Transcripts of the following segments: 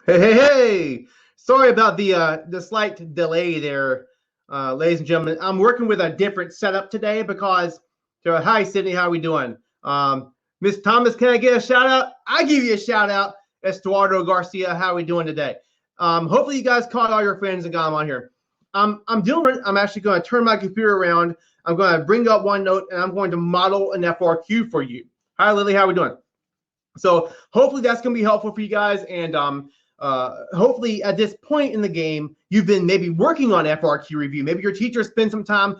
Hey! Sorry about the slight delay there, ladies and gentlemen. I'm working with a different setup today because, hi Sydney, how are we doing? Miss Thomas, can I get a shout out? I give you a shout out. Estuardo Garcia, how are we doing today? Hopefully you guys caught all your friends and got them on here. I'm actually going to turn my computer around. I'm going to bring up OneNote and I'm going to model an FRQ for you. Hi Lily, how are we doing? So hopefully that's going to be helpful for you guys. And hopefully at this point in the game, you've been maybe working on FRQ review. Maybe your teacher spent some time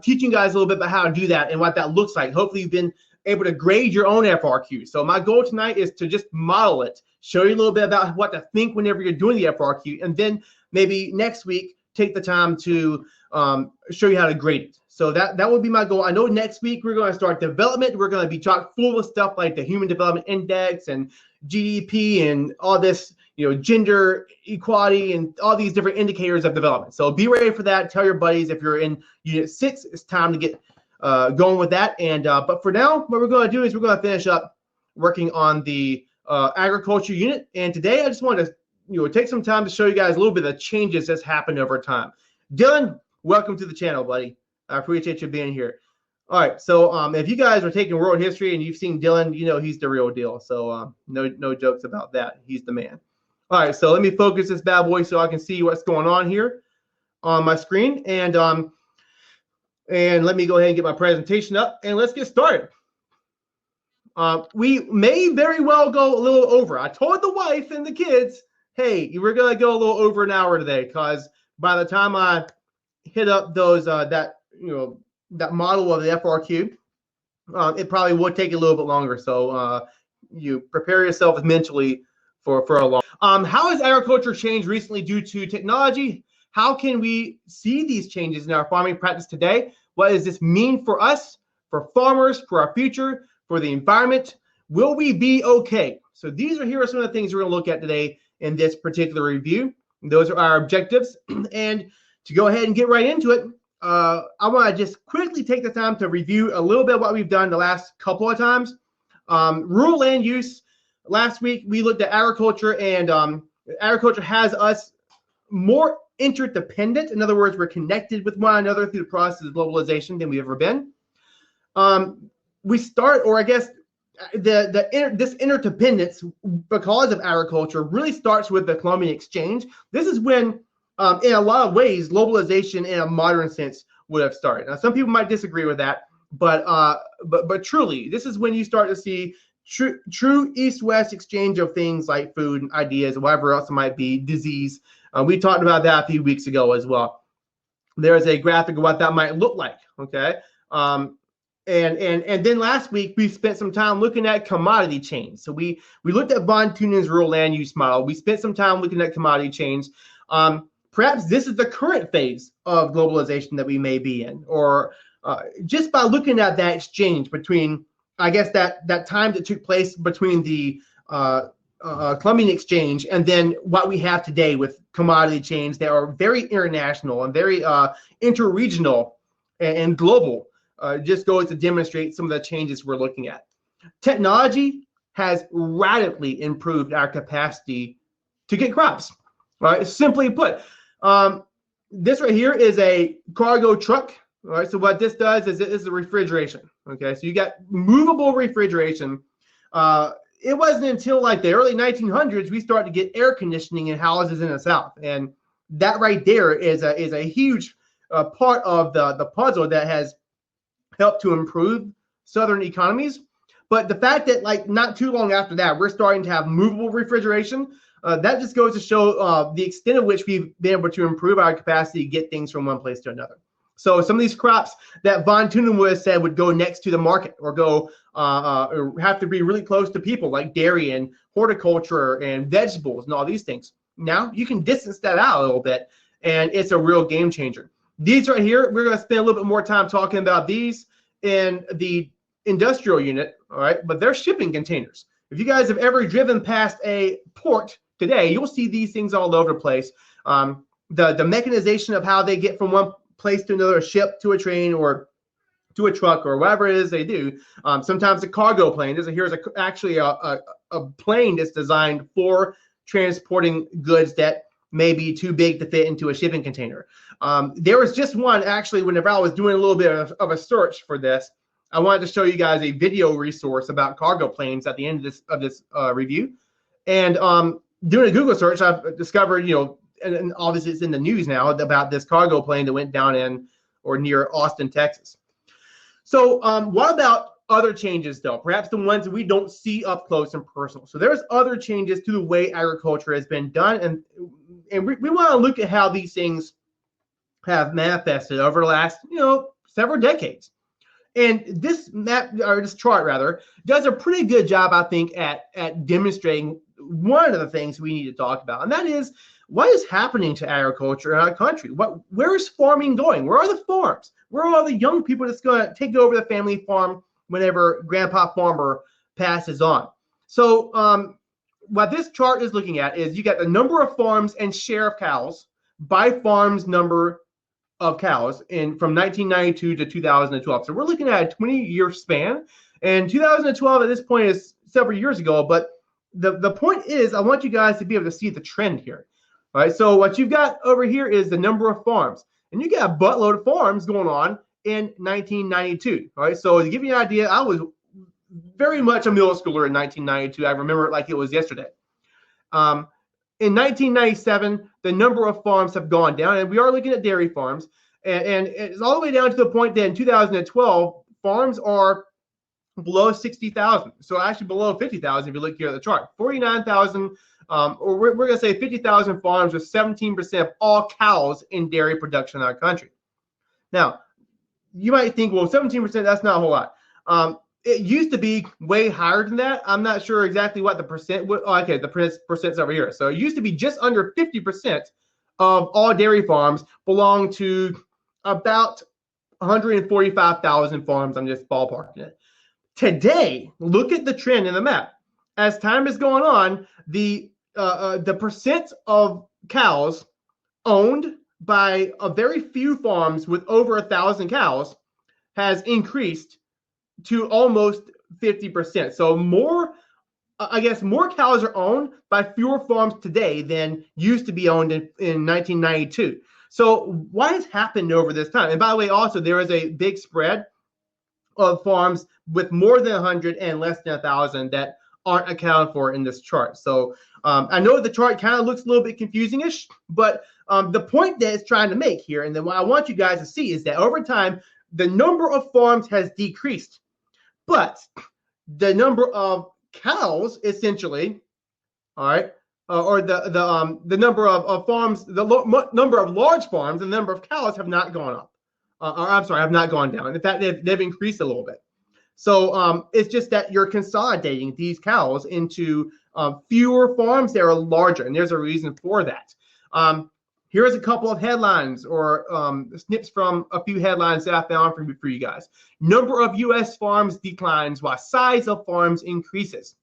teaching guys a little bit about how to do that and what that looks like. Hopefully you've been able to grade your own FRQ. So my goal tonight is to just model it, show you a little bit about what to think whenever you're doing the FRQ, and then maybe next week take the time to show you how to grade it. So that would be my goal. I know next week we're going to start development. We're going to be chock full of stuff like the Human Development Index and GDP and all this, gender equality and all these different indicators of development. So be ready for that. Tell your buddies if you're in Unit 6, it's time to get going with that. And but for now, what we're going to do is we're going to finish up working on the agriculture unit. And today I just wanted to take some time to show you guys a little bit of the changes that's happened over time. Dylan, welcome to the channel, buddy. I appreciate you being here. All right, so if you guys are taking world history and you've seen Dylan, he's the real deal. So no jokes about that. He's the man. All right, so let me focus this bad boy so I can see what's going on here on my screen. And let me go ahead and get my presentation up and let's get started. We may very well go a little over. I told the wife and the kids, hey, we're gonna go a little over an hour today, because by the time I hit up those that model of the FRQ, it probably would take a little bit longer. So you prepare yourself mentally for a long. How has agriculture changed recently due to technology? How can we see these changes in our farming practice today? What does this mean for us, for farmers, for our future, for the environment? Will we be okay? So here are some of the things we're going to look at today in this particular review. Those are our objectives. And to go ahead and get right into it, I want to just quickly take the time to review a little bit what we've done the last couple of times. Rural land use. Last week, we looked at agriculture, and agriculture has us more interdependent. In other words, we're connected with one another through the process of globalization than we've ever been. We start, or I guess this interdependence because of agriculture really starts with the Columbian Exchange. This is when, in a lot of ways, globalization in a modern sense would have started. Now, some people might disagree with that, but truly, this is when you start to see true East-West exchange of things like food and ideas, whatever else it might be, disease. We talked about that a few weeks ago as well. There's a graphic of what that might look like, okay? And then last week, we spent some time looking at commodity chains. So we looked at von Thunen's rural land use model. We spent some time looking at commodity chains. Perhaps this is the current phase of globalization that we may be in, or just by looking at that exchange between, I guess, that time that took place between the Columbian Exchange and then what we have today with commodity chains that are very international and very interregional and global, just goes to demonstrate some of the changes we're looking at. Technology has radically improved our capacity to get crops, right? Simply put, this right here is a cargo truck. All right, so what this does is it is the refrigeration. Okay, so you got movable refrigeration. It wasn't until like the early 1900s we started to get air conditioning in houses in the South, and that right there is a huge part of the puzzle that has helped to improve Southern economies. But the fact that like not too long after that we're starting to have movable refrigeration, that just goes to show the extent of which we've been able to improve our capacity to get things from one place to another. So some of these crops that von Thunen would have said would go next to the market or go or have to be really close to people, like dairy and horticulture and vegetables and all these things. Now you can distance that out a little bit, and it's a real game changer. These right here, we're going to spend a little bit more time talking about these in the industrial unit, all right? But they're shipping containers. If you guys have ever driven past a port today, you'll see these things all over the place. The mechanization of how they get from one place to another, ship to a train or to a truck or whatever it is they do. Sometimes a cargo plane. Here's actually a plane that's designed for transporting goods that may be too big to fit into a shipping container. There was just one, actually, whenever I was doing a little bit of a search for this, I wanted to show you guys a video resource about cargo planes at the end of this review. And doing a Google search, I've discovered, and obviously it's in the news now, about this cargo plane that went down in or near Austin, Texas. So what about other changes, though? Perhaps the ones that we don't see up close and personal. So there's other changes to the way agriculture has been done, and we want to look at how these things have manifested over the last, several decades. And this map, or this chart rather, does a pretty good job, I think, at demonstrating one of the things we need to talk about, and that is what is happening to agriculture in our country. Where is farming going? Where are the farms? Where are all the young people that's going to take over the family farm whenever Grandpa Farmer passes on? So what this chart is looking at is you got the number of farms and share of cows by farms number of cows from 1992 to 2012. So we're looking at a 20-year span, and 2012 at this point is several years ago, but the point is I want you guys to be able to see the trend here. All right, so what you've got over here is the number of farms, and you got a buttload of farms going on in 1992. All right, so to give you an idea, I was very much a middle schooler in 1992. I remember it like it was yesterday. In 1997, the number of farms have gone down, and we are looking at dairy farms, and it's all the way down to the point that in 2012, farms are below 60,000. So actually below 50,000 if you look here at the chart. 49,000, or we're going to say 50,000 farms with 17% of all cows in dairy production in our country. Now, you might think, well, 17%, that's not a whole lot. It used to be way higher than that. I'm not sure exactly what the percent would. Oh, okay, the percent's over here. So it used to be just under 50% of all dairy farms belong to about 145,000 farms. I'm just ballparking it. Today, look at the trend in the map. As time is going on, the percent of cows owned by a very few farms with over 1,000 cows has increased to almost 50%. So more cows are owned by fewer farms today than used to be owned in 1992. So what has happened over this time? And by the way, also there is a big spread of farms with more than 100 and less than 1,000 that aren't accounted for in this chart. So I know the chart kind of looks a little bit confusing-ish, but the point that it's trying to make here, and then what I want you guys to see is that over time, the number of farms has decreased, but the number of cows, essentially, all right, or the number of farms, number of large farms, and the number of cows have not gone up. Have not gone down. In fact, they've increased a little bit. So it's just that you're consolidating these cows into fewer farms that are larger, and there's a reason for that. Here's a couple of headlines or snips from a few headlines that I found for you guys. Number of U.S. farms declines while size of farms increases.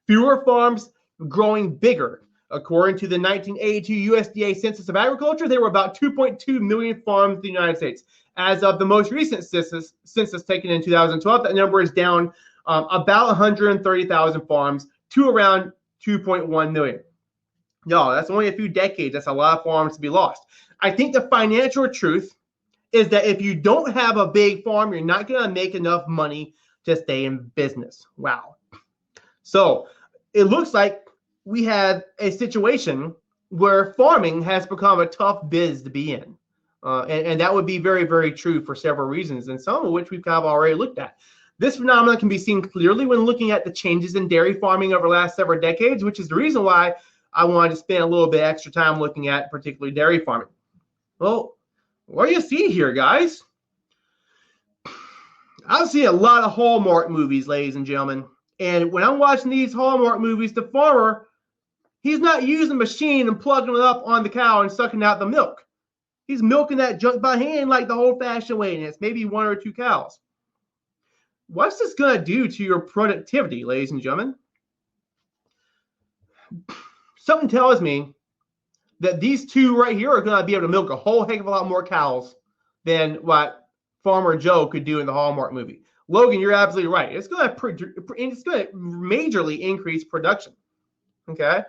Fewer farms growing bigger. According to the 1982 USDA Census of Agriculture, there were about 2.2 million farms in the United States. As of the most recent census taken in 2012, that number is down about 130,000 farms to around 2.1 million. No, that's only a few decades. That's a lot of farms to be lost. I think the financial truth is that if you don't have a big farm, you're not going to make enough money to stay in business. Wow. So it looks like we have a situation where farming has become a tough biz to be in. And that would be very, very true for several reasons, and some of which we've kind of already looked at. This phenomenon can be seen clearly when looking at the changes in dairy farming over the last several decades, which is the reason why I wanted to spend a little bit extra time looking at particularly dairy farming. Well, what do you see here, guys? I see a lot of Hallmark movies, ladies and gentlemen. And when I'm watching these Hallmark movies, the farmer, he's not using a machine and plugging it up on the cow and sucking out the milk. He's milking that junk by hand like the old-fashioned way, and it's maybe one or two cows. What's this going to do to your productivity, ladies and gentlemen? Something tells me that these two right here are going to be able to milk a whole heck of a lot more cows than what Farmer Joe could do in the Hallmark movie. Logan, you're absolutely right. It's going to majorly increase production. Okay.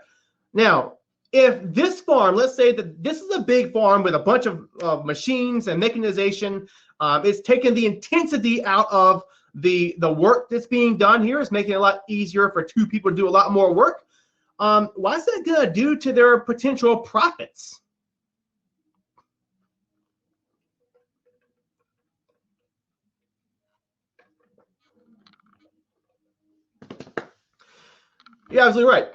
Now, if this farm, let's say that this is a big farm with a bunch of machines and mechanization, it's taking the intensity out of the work that's being done here. It's making it a lot easier for two people to do a lot more work. What's that going to do to their potential profits? You're absolutely right.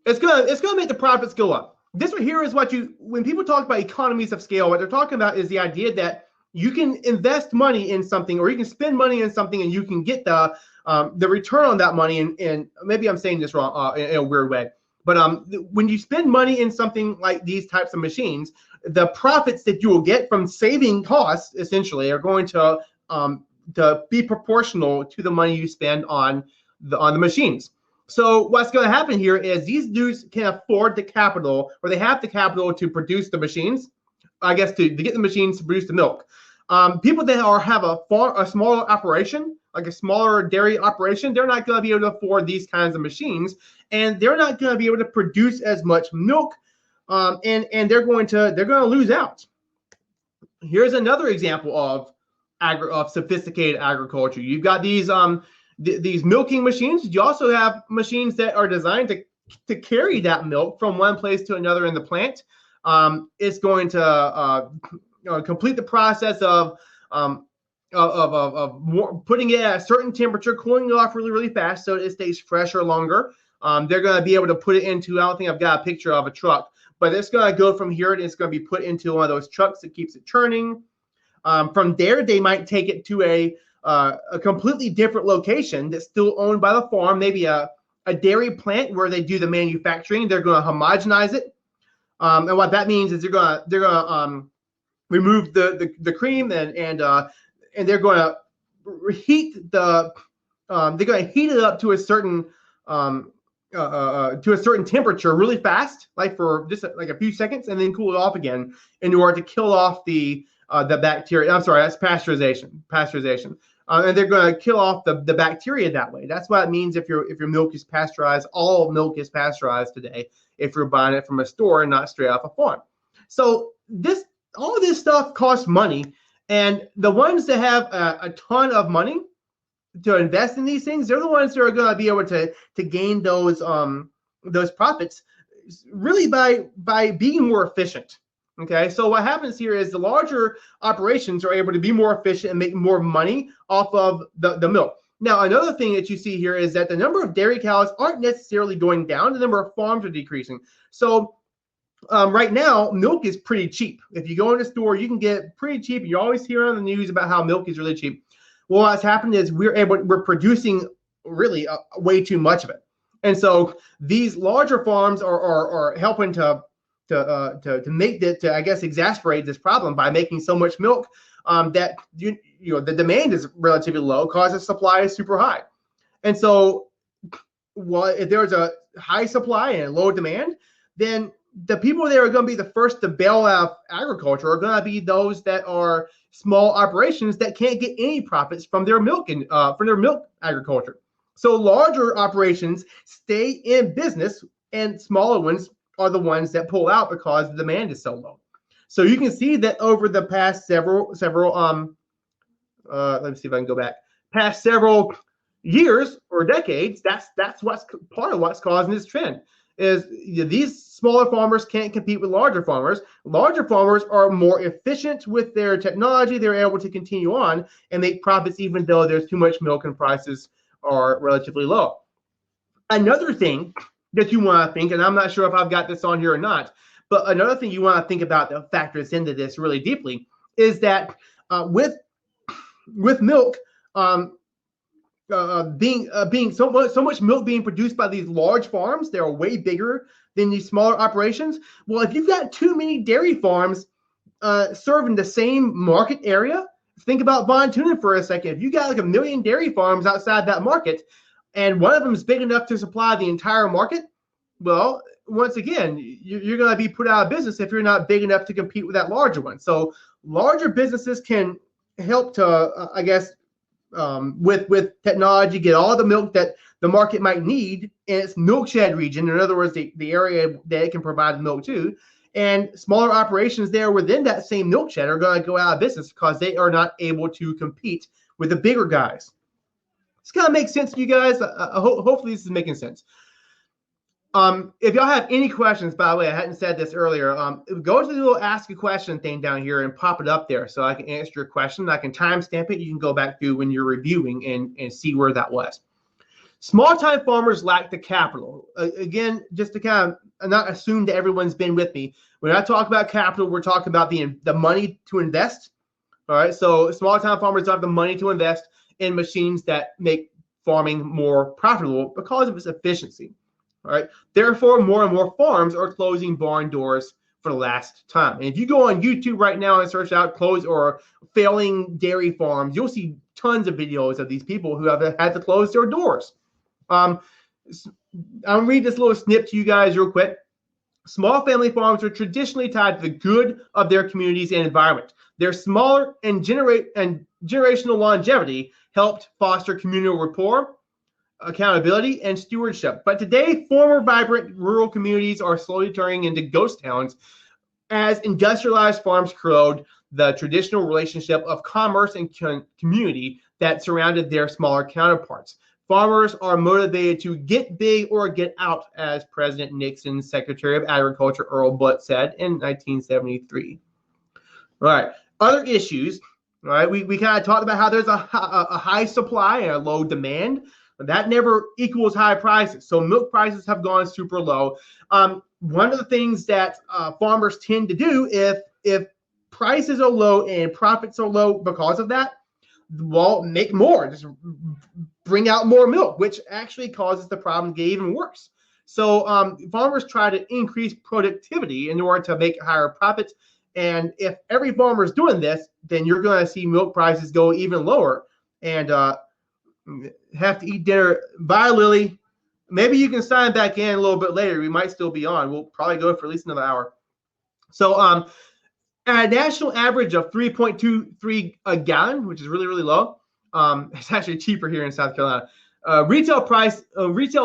It's gonna make the profits go up. This right here is what when people talk about economies of scale, what they're talking about is the idea that you can invest money in something, or you can spend money in something, and you can get the return on that money. And maybe I'm saying this wrong in a weird way, but when you spend money in something like these types of machines, the profits that you will get from saving costs essentially are going to be proportional to the money you spend on the machines. So what's going to happen here is these dudes can afford the capital, or they have the capital to produce the machines, I guess, to get the machines to produce the milk. People that have a smaller operation, like a smaller dairy operation, they're not going to be able to afford these kinds of machines, and they're not going to be able to produce as much milk, and they're going to lose out. Here's another example of sophisticated agriculture. You've got these milking machines. You also have machines that are designed to carry that milk from one place to another in the plant. It's going to complete the process of putting it at a certain temperature, cooling it off really, really fast so it stays fresher longer. They're going to be able to put it into, I don't think I've got a picture of a truck, but it's going to go from here and it's going to be put into one of those trucks that keeps it churning. From there, they might take it to a completely different location that's still owned by the farm, maybe a dairy plant where they do the manufacturing. They're going to homogenize it, and what that means is they're going to remove the cream and they're going to heat they're going to heat it up to a certain temperature really fast, like for just like a few seconds, and then cool it off again in order to kill off the bacteria. I'm sorry, that's pasteurization. And they're going to kill off the bacteria that way. That's what it means if your milk is pasteurized. All milk is pasteurized today if you're buying it from a store and not straight off a farm. So all of this stuff costs money, and the ones that have a ton of money to invest in these things, they're the ones that are going to be able to gain those profits really by being more efficient. Okay, so what happens here is the larger operations are able to be more efficient and make more money off of the milk. Now, another thing that you see here is that the number of dairy cows aren't necessarily going down. The number of farms are decreasing. So right now, milk is pretty cheap. If you go in the store, you can get pretty cheap. You always hear on the news about how milk is really cheap. Well, what's happened is we're producing really way too much of it. And so these larger farms are helping to make that, I guess, exasperate this problem by making so much milk that the demand is relatively low, cause the supply is super high. And so if there's a high supply and low demand, then the people that are going to be the first to bail out agriculture are going to be those that are small operations that can't get any profits from their milk agriculture. So larger operations stay in business, and smaller ones are the ones that pull out because the demand is so low. So you can see that over the past several let me see if I can go back, past several years or decades, that's what's part of what's causing this trend is these smaller farmers can't compete with larger farmers. Larger farmers are more efficient with their technology. They're able to continue on and make profits even though there's too much milk and prices are relatively low. Another thing that you want to think, and I'm not sure if I've got this on here or not, but another thing you want to think about that factors into this really deeply is that with milk being so much milk being produced by these large farms, they're way bigger than these smaller operations. Well, if you've got too many dairy farms serving the same market area, think about buying tuna for a second. If you got like 1 million dairy farms outside that market, and one of them is big enough to supply the entire market, well, once again, you're going to be put out of business if you're not big enough to compete with that larger one. So larger businesses can help to, I guess, with technology, get all the milk that the market might need in its milkshed region. In other words, the area that it can provide the milk to. And smaller operations there within that same milkshed are going to go out of business because they are not able to compete with the bigger guys. This kind of makes sense to you guys. Hopefully this is making sense. If y'all have any questions, by the way, I hadn't said this earlier, go to the little ask a question thing down here and pop it up there so I can answer your question. I can timestamp it. You can go back through when you're reviewing and see where that was. Small-time farmers lack the capital. Again, just to kind of not assume that everyone's been with me. When I talk about capital, we're talking about the money to invest. All right, so small-time farmers don't have the money to invest in machines that make farming more profitable because of its efficiency. All right, therefore, more and more farms are closing barn doors for the last time. And if you go on YouTube right now and search out close or failing dairy farms, you'll see tons of videos of these people who have had to close their doors. I'll read this little snip to you guys real quick. Small family farms are traditionally tied to the good of their communities and environment. Their smaller and generational longevity helped foster communal rapport, accountability, and stewardship. But today, former vibrant rural communities are slowly turning into ghost towns as industrialized farms corrode the traditional relationship of commerce and community that surrounded their smaller counterparts. Farmers are motivated to get big or get out, as President Nixon's Secretary of Agriculture, Earl Butt, said in 1973. All right, other issues. All right, we kind of talked about how there's a high supply and a low demand. That never equals high prices. So milk prices have gone super low. One of the things that farmers tend to do if prices are low and profits are low because of that, well, make more, just bring out more milk, which actually causes the problem to get even worse. So farmers try to increase productivity in order to make higher profits. And if every farmer is doing this, then you're going to see milk prices go even lower and have to eat dinner. Bye, Lily. Maybe you can sign back in a little bit later. We might still be on. We'll probably go for at least another hour. So at a national average of 3.23 a gallon, which is really, really low. It's actually cheaper here in South Carolina. Retail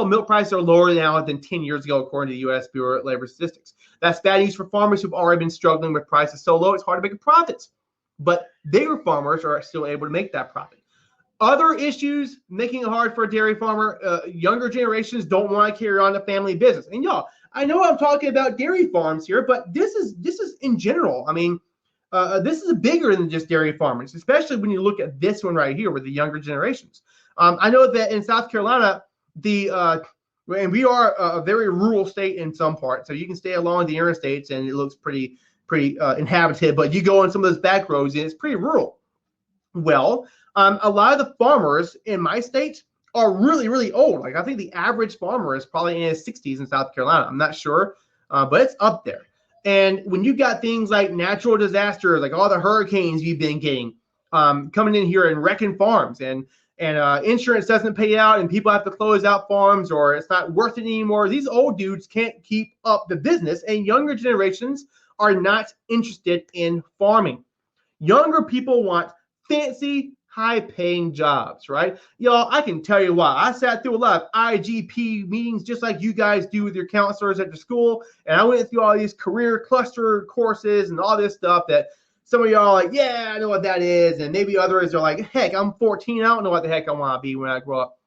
milk prices are lower now than 10 years ago, according to the U.S. Bureau of Labor Statistics. That's bad news for farmers who've already been struggling with prices so low it's hard to make a profit. But bigger farmers are still able to make that profit. Other issues making it hard for a dairy farmer, younger generations don't want to carry on the family business. And y'all, I know I'm talking about dairy farms here, but this is in general. I mean, this is bigger than just dairy farmers, especially when you look at this one right here with the younger generations. I know that in South Carolina, and we are a very rural state in some parts, so you can stay along the interstates and it looks pretty inhabited, but you go on some of those back roads and it's pretty rural. Well, a lot of the farmers in my state are really, really old. Like I think the average farmer is probably in his 60s in South Carolina. I'm not sure, but it's up there. And when you got things like natural disasters, like all the hurricanes you've been getting coming in here and wrecking farms, and insurance doesn't pay out and people have to close out farms or it's not worth it anymore, these old dudes can't keep up the business, and younger generations are not interested in farming. Younger people want fancy, high-paying jobs, right? Y'all, I can tell you why. I sat through a lot of IGP meetings just like you guys do with your counselors at your school, and I went through all these career cluster courses and all this stuff that some of y'all are like, yeah, I know what that is, and maybe others are like, heck, I'm 14, I don't know what the heck I want to be when I grow up.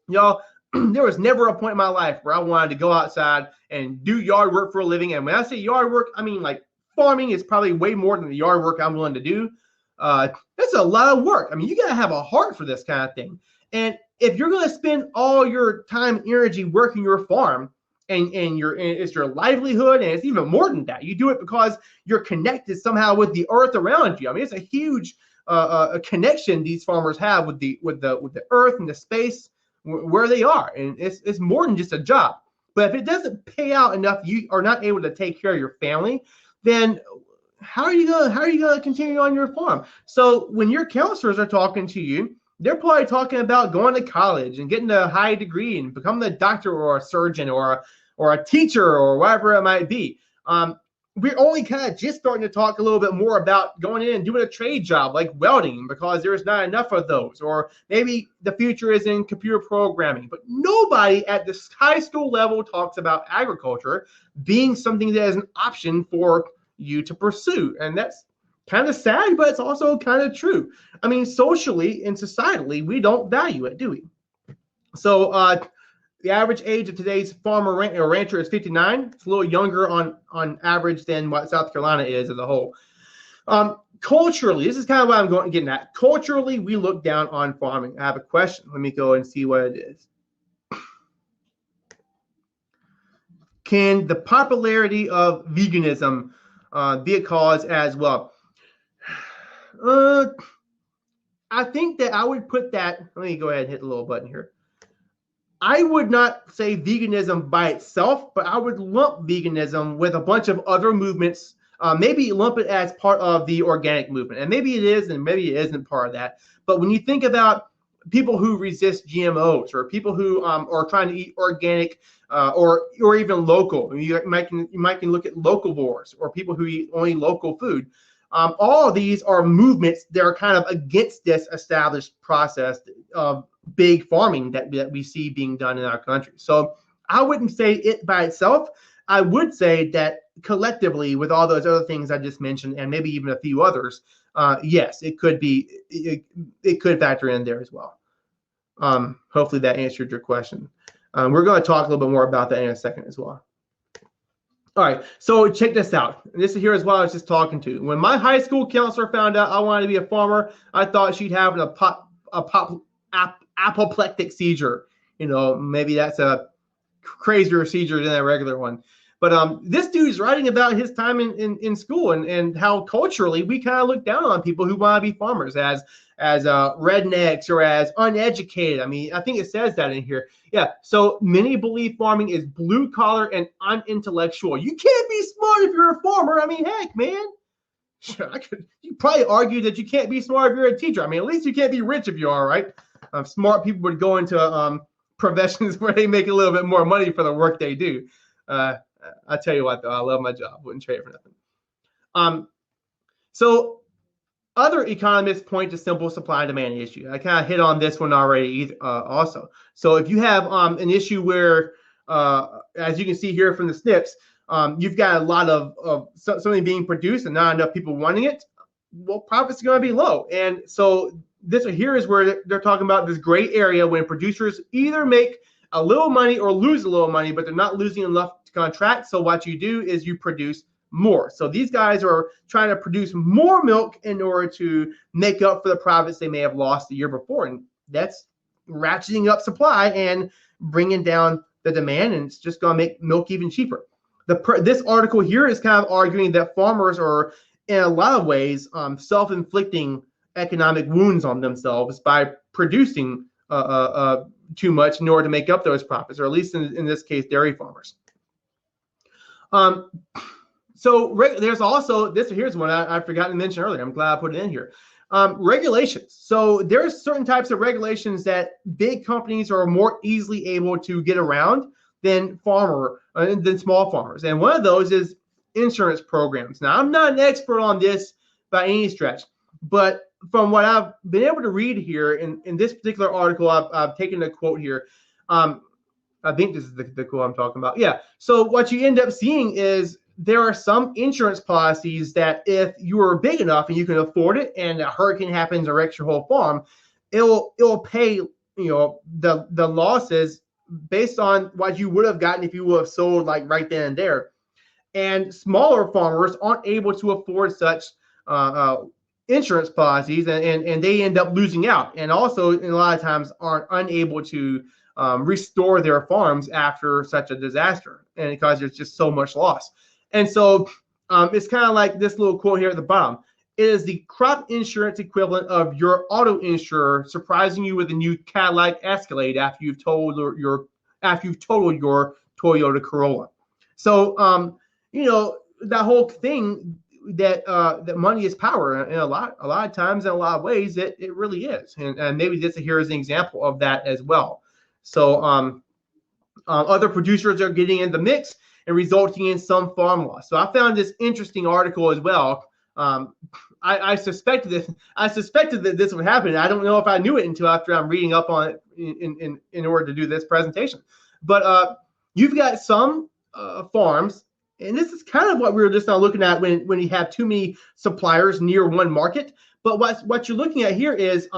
Y'all, there was never a point in my life where I wanted to go outside and do yard work for a living, and when I say yard work, I mean like farming is probably way more than the yard work I'm willing to do. That's a lot of work. I mean, you got to have a heart for this kind of thing. And if you're going to spend all your time and energy working your farm and it's your livelihood, and it's even more than that, you do it because you're connected somehow with the earth around you. I mean, it's a huge a connection these farmers have with the earth and the space where they are. And it's more than just a job. But if it doesn't pay out enough, you are not able to take care of your family, then how are you gonna continue on your farm? So when your counselors are talking to you, they're probably talking about going to college and getting a high degree and becoming a doctor or a surgeon or a teacher or whatever it might be. we're only kind of just starting to talk a little bit more about going in and doing a trade job like welding, because there's not enough of those. Or maybe the future is in computer programming. But nobody at this high school level talks about agriculture being something that is an option for you to pursue. And that's kind of sad, but it's also kind of true. I mean, socially and societally, we don't value it, do we? So the average age of today's farmer or rancher is 59. It's a little younger on average than what South Carolina is as a whole. Culturally, this is kind of what I'm getting at. Culturally, we look down on farming. I have a question. Let me go and see what it is. Can the popularity of veganism be a cause as well? I think that I would put that, let me go ahead and hit the little button here. I would not say veganism by itself, but I would lump veganism with a bunch of other movements, maybe lump it as part of the organic movement. And maybe it is, and maybe it isn't part of that. But when you think about people who resist GMOs, or people who are trying to eat organic or even local, you might can look at locavores, or people who eat only local food. All of these are movements that are kind of against this established process of big farming that we see being done in our country. So I wouldn't say it by itself. I would say that collectively, with all those other things I just mentioned, and maybe even a few others, yes, it could be, it could factor in there as well. Hopefully that answered your question. We're going to talk a little bit more about that in a second as well. All right, so check this out. This here is what I was just talking to. When my high school counselor found out I wanted to be a farmer, I thought she'd have apoplectic seizure. You know, maybe that's a crazier seizure than a regular one. But this dude's writing about his time in school and how culturally we kind of look down on people who want to be farmers as rednecks or as uneducated. I mean, I think it says that in here. Yeah, so many believe farming is blue collar and unintellectual. You can't be smart if you're a farmer. I mean, heck, man. Sure, you probably argue that you can't be smart if you're a teacher. I mean, at least you can't be rich if you are, right? Smart people would go into professions where they make a little bit more money for the work they do. I tell you what, though, I love my job. Wouldn't trade it for nothing. So other economists point to simple supply and demand issue. I kind of hit on this one already also. So if you have an issue where, as you can see here from the snips, you've got a lot of something being produced and not enough people wanting it, well, profits are going to be low. And so this here is where they're talking about this gray area when producers either make a little money or lose a little money, but they're not losing enough to contract. So what you do is you produce more. So these guys are trying to produce more milk in order to make up for the profits they may have lost the year before. And that's ratcheting up supply and bringing down the demand, and it's just going to make milk even cheaper. This article here is kind of arguing that farmers are, in a lot of ways, self-inflicting economic wounds on themselves by producing too much in order to make up those profits, or at least in this case, dairy farmers. So there's also this. Here's one I forgot to mention earlier. I'm glad I put it in here. Regulations. So there's certain types of regulations that big companies are more easily able to get around than small farmers. And one of those is insurance programs. Now, I'm not an expert on this by any stretch, but from what I've been able to read here in this particular article, I've taken a quote here. I think this is the quote I'm talking about. Yeah. So what you end up seeing is there are some insurance policies that if you are big enough and you can afford it, and a hurricane happens or wrecks your whole farm, it'll pay the losses based on what you would have gotten if you would have sold like right then and there. And smaller farmers aren't able to afford such insurance policies, and they end up losing out, and also in a lot of times are unable to restore their farms after such a disaster, and because there's just so much loss. And so it's kind of like this little quote here at the bottom. It is the crop insurance equivalent of your auto insurer surprising you with a new Cadillac Escalade after you've totaled your Toyota Corolla. So that whole thing that money is power, and a lot of times in a lot of ways it really is, and maybe this here is an example of that as well. So other producers are getting in the mix, and resulting in some farm loss. So I found this interesting article as well. I suspected this. I suspected that this would happen. I don't know if I knew it until after I'm reading up on it in order to do this presentation. But you've got some farms, and this is kind of what we were just now looking at when you have too many suppliers near one market. But what you're looking at here is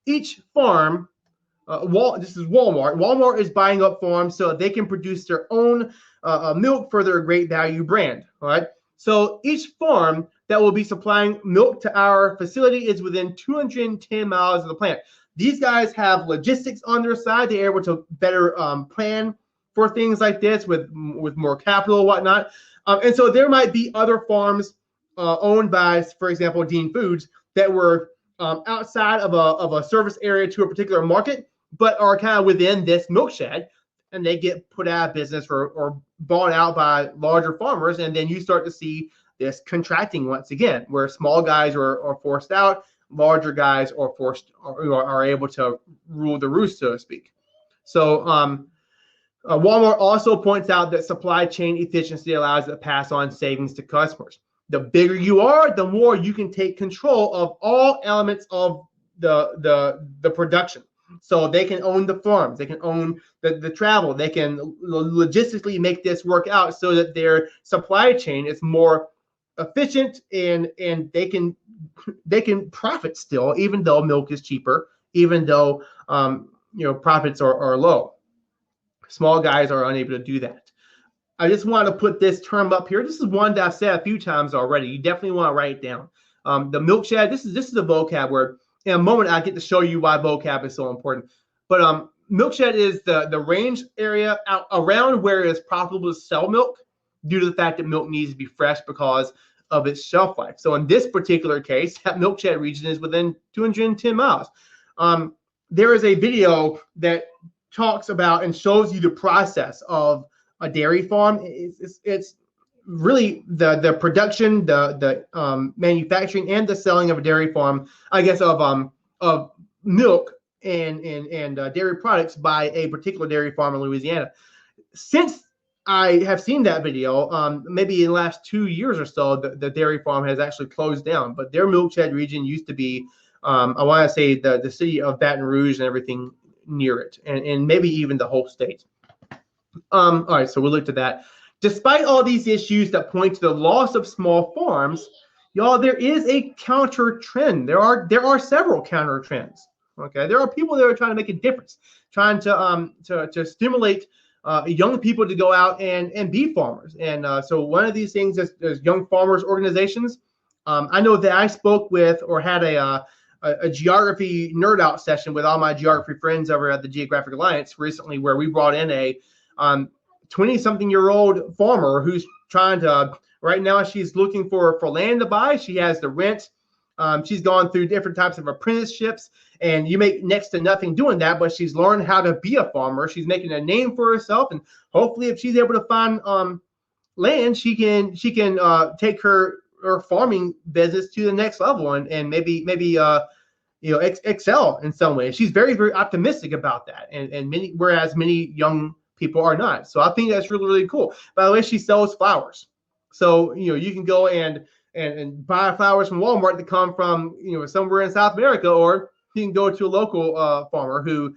each farm. This is Walmart. Walmart is buying up farms so they can produce their own milk for their great value brand. All right. So each farm that will be supplying milk to our facility is within 210 miles of the plant. These guys have logistics on their side. They're able to better plan for things like this with more capital and whatnot. And so there might be other farms owned by, for example, Dean Foods that were outside of a service area to a particular market, but are kind of within this milkshed, and they get put out of business or bought out by larger farmers. And then you start to see this contracting once again, where small guys are forced out, larger guys are forced or are able to rule the roost, so to speak. So Walmart also points out that supply chain efficiency allows it to pass on savings to customers. The bigger you are, the more you can take control of all elements of the production. So they can own the farms, they can own the travel, they can logistically make this work out so that their supply chain is more efficient, and they can profit still, even though milk is cheaper, even though profits are low. Small guys are unable to do that. I just want to put this term up here. This is one that I've said a few times already. You definitely want to write it down. The milkshed. This is a vocab word. In a moment, I get to show you why vocab is so important. But milkshed is the range area out around where it is profitable to sell milk, due to the fact that milk needs to be fresh because of its shelf life. So in this particular case, that milkshed region is within 210 miles. There is a video that talks about and shows you the process of a dairy farm. It's really the production, the manufacturing, and the selling of a dairy farm, I guess, of milk and dairy products by a particular dairy farm in Louisiana. Since I have seen that video, maybe in the last 2 years or so, the dairy farm has actually closed down. But their milkshed region used to be, I want to say, the city of Baton Rouge and everything near it, and maybe even the whole state. All right, so we looked at that. Despite all these issues that point to the loss of small farms, y'all, there is a counter trend. There are several counter trends. Okay, there are people that are trying to make a difference, trying to stimulate young people to go out and be farmers. And so one of these things is young farmers organizations. I know that I spoke with or had a geography nerd out session with all my geography friends over at the Geographic Alliance recently, where we brought in a 20-something-year-old farmer who's trying to, right now she's looking for land to buy. She has the rent. She's gone through different types of apprenticeships, and you make next to nothing doing that, but she's learned how to be a farmer. She's making a name for herself, and hopefully if she's able to find land, she can take her farming business to the next level and maybe excel in some way. She's very, very optimistic about that, and whereas many young people are not. So I think that's really, really cool. By the way, she sells flowers. So, you can go and buy flowers from Walmart that come from, somewhere in South America, or you can go to a local farmer who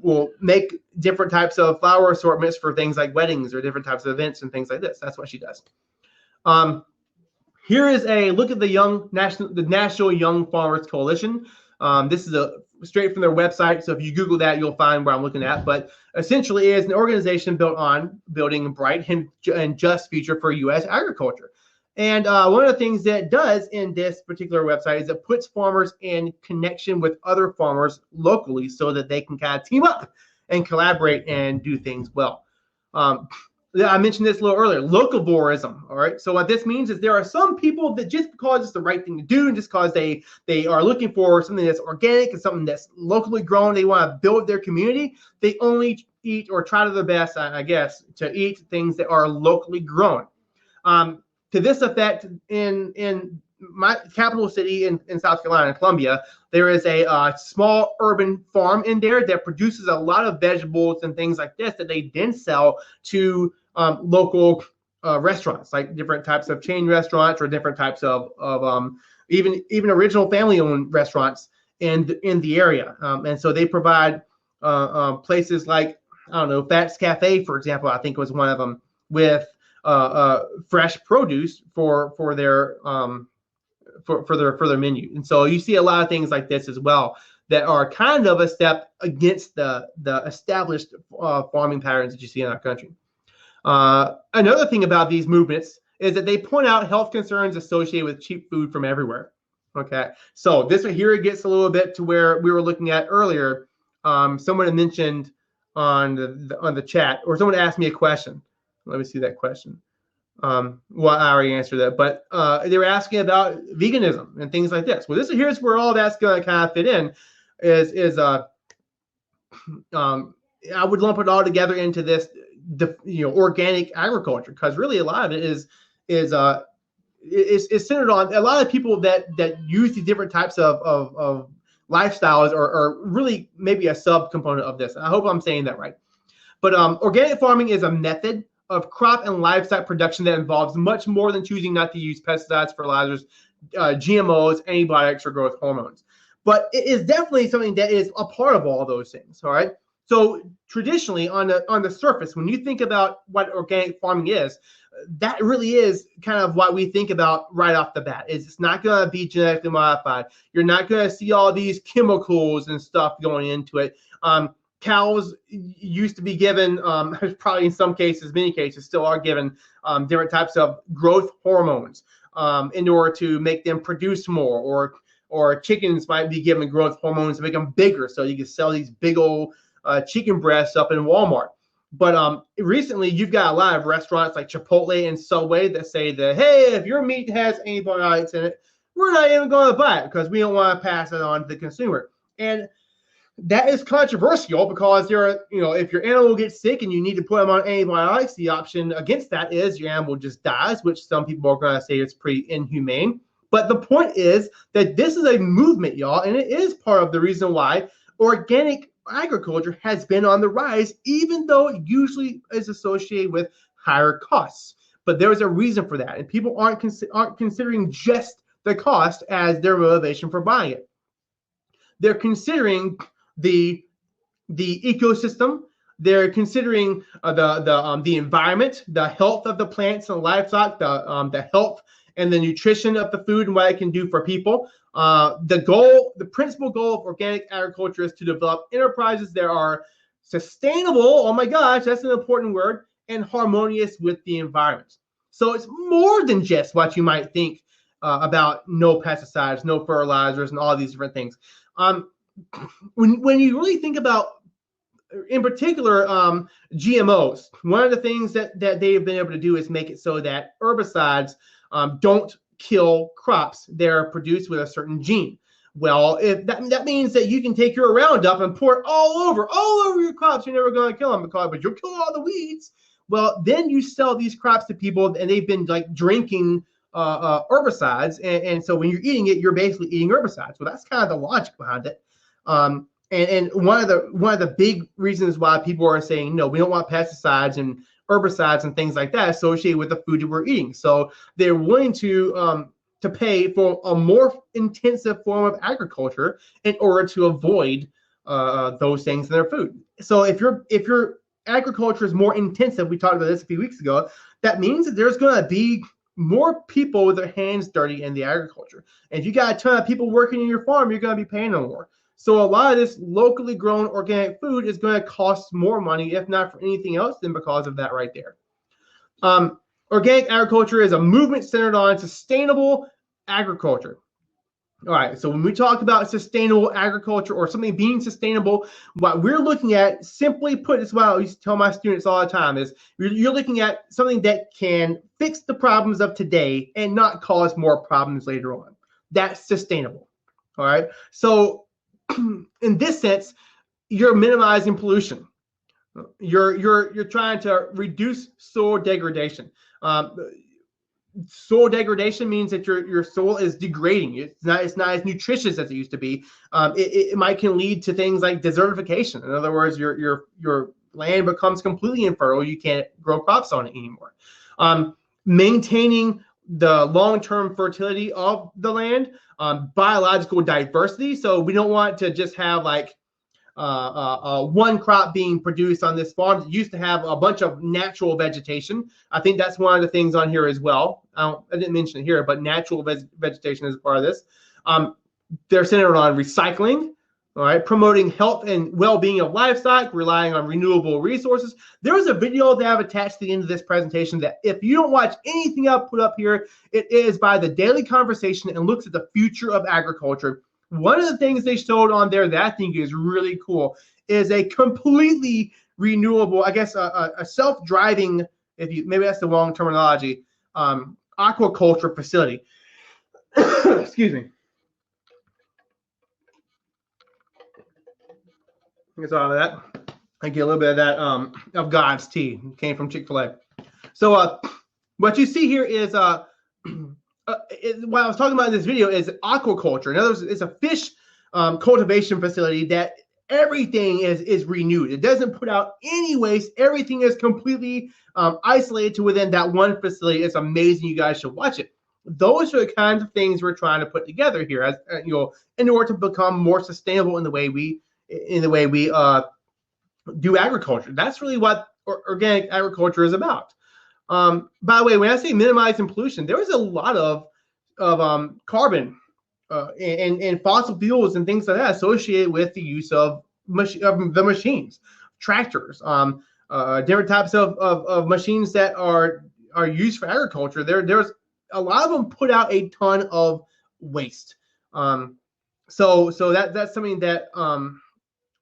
will make different types of flower assortments for things like weddings or different types of events and things like this. That's what she does. Here is a look at the National Young Farmers Coalition. This is straight from their website, so if you Google that, you'll find what I'm looking at. But essentially, it is an organization built on building a bright and just future for U.S. agriculture. And one of the things that it does in this particular website is it puts farmers in connection with other farmers locally, so that they can kind of team up and collaborate and do things well. I mentioned this a little earlier, locavorism. All right. So what this means is there are some people that just because it's the right thing to do, and just because they are looking for something that's organic and something that's locally grown, they want to build their community, they only eat or try to their best, I guess, to eat things that are locally grown. To this effect, in my capital city in South Carolina, Columbia, there is a small urban farm in there that produces a lot of vegetables and things like this that they then sell to local restaurants, like different types of chain restaurants or different types of even original family-owned restaurants in the area. And so they provide places like, I don't know, Fats Cafe, for example, I think was one of them, with fresh produce for their menu. And so you see a lot of things like this as well that are kind of a step against the established farming patterns that you see in our country. Another thing about these movements is that they point out health concerns associated with cheap food from everywhere. Okay, so this one here, it gets a little bit to where we were looking at earlier. Someone had mentioned on the chat, or someone asked me a question. Let me see that question. Well, I already answered that, but they were asking about veganism and things like this. Well, here's where all that's going to kind of fit in. I would lump it all together into this, organic agriculture, because really a lot of it is centered on a lot of people that use these different types of lifestyles are really maybe a sub component of this. I hope I'm saying that right. But organic farming is a method of crop and livestock production that involves much more than choosing not to use pesticides, fertilizers, GMOs, antibiotics, or growth hormones. But it is definitely something that is a part of all those things. All right. So traditionally, on the surface, when you think about what organic farming is, that really is kind of what we think about right off the bat. It's not going to be genetically modified. You're not going to see all these chemicals and stuff going into it. Cows used to be given, probably in some cases, many cases, still are given different types of growth hormones in order to make them produce more, or chickens might be given growth hormones to make them bigger, so you can sell these big old chicken breasts up in Walmart. But recently, you've got a lot of restaurants like Chipotle and Subway that say that, hey, if your meat has antibiotics in it, we're not even going to buy it because we don't want to pass it on to the consumer. And that is controversial because if your animal gets sick and you need to put them on antibiotics, the option against that is your animal just dies, which some people are going to say is pretty inhumane. But the point is that this is a movement, y'all, and it is part of the reason why organic agriculture has been on the rise, even though it usually is associated with higher costs. But there's a reason for that, and people aren't considering just the cost as their motivation for buying it. They're considering the ecosystem. They're considering the environment, the health of the plants and livestock, the health and the nutrition of the food and what it can do for people. The principal goal of organic agriculture is to develop enterprises that are sustainable. Oh my gosh, that's an important word, and harmonious with the environment. So it's more than just what you might think about no pesticides, no fertilizers, and all these different things. When you really think about, in particular, GMOs, one of the things that they've been able to do is make it so that herbicides don't kill crops that are produced with a certain gene. Well, if that means that you can take your Roundup and pour it all over your crops, you're never going to kill them but you'll kill all the weeds. Well, then you sell these crops to people and they've been like drinking herbicides, and so when you're eating it, you're basically eating herbicides. Well, that's kind of the logic behind it. And one of the big reasons why people are saying no, we don't want pesticides and herbicides and things like that associated with the food that we're eating. So they're willing to pay for a more intensive form of agriculture in order to avoid those things in their food. So if your agriculture is more intensive, we talked about this a few weeks ago, that means that there's going to be more people with their hands dirty in the agriculture. And if you got a ton of people working in your farm, you're going to be paying them more. So a lot of this locally grown organic food is going to cost more money, if not for anything else, than because of that right there. Organic agriculture is a movement centered on sustainable agriculture. All right, so when we talk about sustainable agriculture or something being sustainable, what we're looking at, simply put, is what I used to tell my students all the time, is you're looking at something that can fix the problems of today and not cause more problems later on. That's sustainable. All right, so in this sense, you're minimizing pollution. You're trying to reduce soil degradation. soil degradation means that your soil is degrading. It's not as nutritious as it used to be. It might can lead to things like desertification. In other words, your land becomes completely infertile. You can't grow crops on it anymore. Maintaining the long-term fertility of the land, biological diversity. So we don't want to just have like one crop being produced on this farm. It used to have a bunch of natural vegetation. I think that's one of the things on here as well. I didn't mention it here, but natural vegetation is part of this. They're centered on recycling, all right, promoting health and well-being of livestock, relying on renewable resources. There is a video that I've attached to the end of this presentation that if you don't watch anything I've put up here, it is by the Daily Conversation and looks at the future of agriculture. One of the things they showed on there that I think is really cool is a completely renewable, I guess, a self-driving, maybe that's the wrong terminology, aquaculture facility. Excuse me. Get all of that. I get a little bit of that of God's tea. It came from Chick-fil-A. So what you see here is what I was talking about in this video is aquaculture. In other words, it's a fish cultivation facility that everything is renewed. It doesn't put out any waste. Everything is completely isolated to within that one facility. It's amazing. You guys should watch it. Those are the kinds of things we're trying to put together here, as in order to become more sustainable in the way we do agriculture. That's really what organic agriculture is about. By the way, when I say minimizing pollution, there is a lot of carbon and fossil fuels and things like that associated with the use of the machines, tractors, different types of machines that are used for agriculture. There's a lot of them put out a ton of waste. So that's something that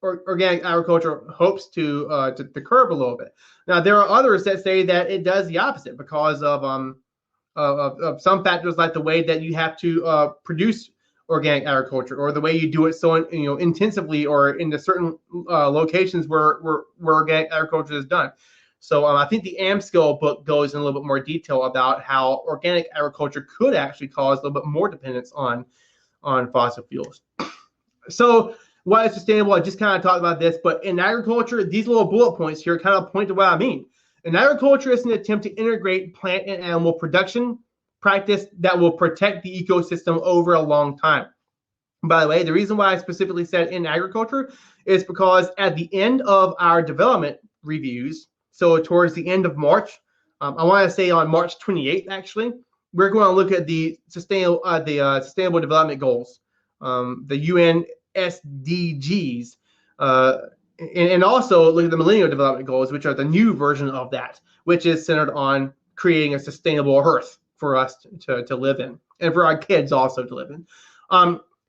organic agriculture hopes to curb a little bit. Now, there are others that say that it does the opposite because of some factors, like the way that you have to produce organic agriculture, or the way you do it so intensively, or in the certain locations where organic agriculture is done. So I think the AmScale book goes in a little bit more detail about how organic agriculture could actually cause a little bit more dependence on fossil fuels. So why is sustainable? I just kind of talked about this, but in agriculture, these little bullet points here kind of point to what I mean. In agriculture, it's an attempt to integrate plant and animal production practice that will protect the ecosystem over a long time. By the way, the reason why I specifically said in agriculture is because at the end of our development reviews, so towards the end of March, I want to say on March 28th, actually, we're going to look at the Sustainable Development Goals, the UN SDGs, and also look at the Millennial Development Goals, which are the new version of that, which is centered on creating a sustainable Earth for us to live in, and for our kids also to live in.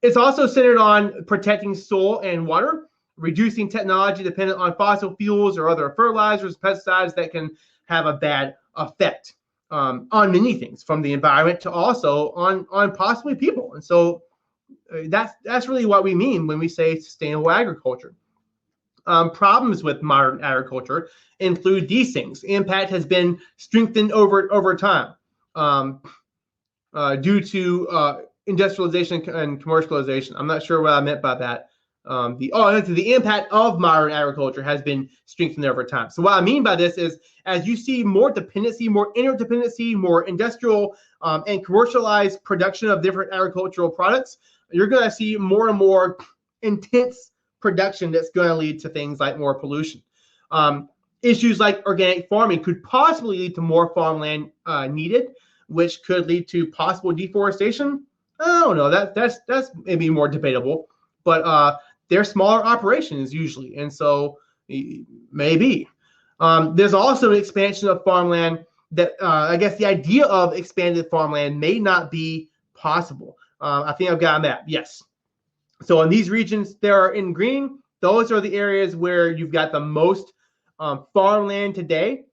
It's also centered on protecting soil and water, reducing technology dependent on fossil fuels or other fertilizers, pesticides that can have a bad effect on many things, from the environment to also on possibly people. And so that's really what we mean when we say sustainable agriculture. Problems with modern agriculture include these things. Impact has been strengthened over time due to industrialization and commercialization. I'm not sure what I meant by that. The impact of modern agriculture has been strengthened over time. So what I mean by this is, as you see more dependency, more interdependency, more industrial and commercialized production of different agricultural products, you're going to see more and more intense production that's going to lead to things like more pollution. Issues like organic farming could possibly lead to more farmland needed, which could lead to possible deforestation. I don't know. That's maybe more debatable, but they're smaller operations usually, and so maybe. There's also an expansion of farmland that I guess the idea of expanded farmland may not be possible. I think I've got a map. Yes. So in these regions that are in green, those are the areas where you've got the most farmland today.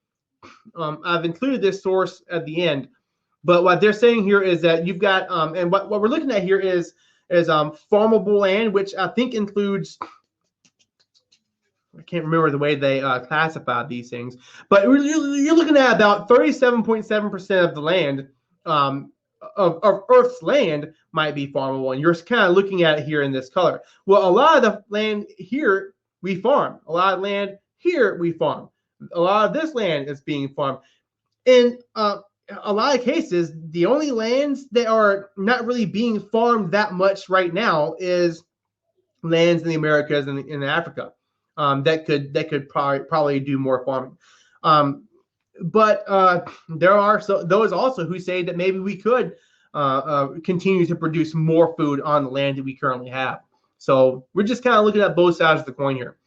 I've included this source at the end, but what they're saying here is that you've got, and what we're looking at here is farmable land, which I think includes, I can't remember the way they classify these things, but you're looking at about 37.7% of the land of Earth's land might be farmable, and you're kind of looking at it here in this color. Well, a lot of the land here we farm. A lot of land here we farm. A lot of this land is being farmed. In a lot of cases, the only lands that are not really being farmed that much right now is lands in the Americas and in Africa that could probably do more farming. But there are those also who say that maybe we could continue to produce more food on the land that we currently have. So we're just kind of looking at both sides of the coin here.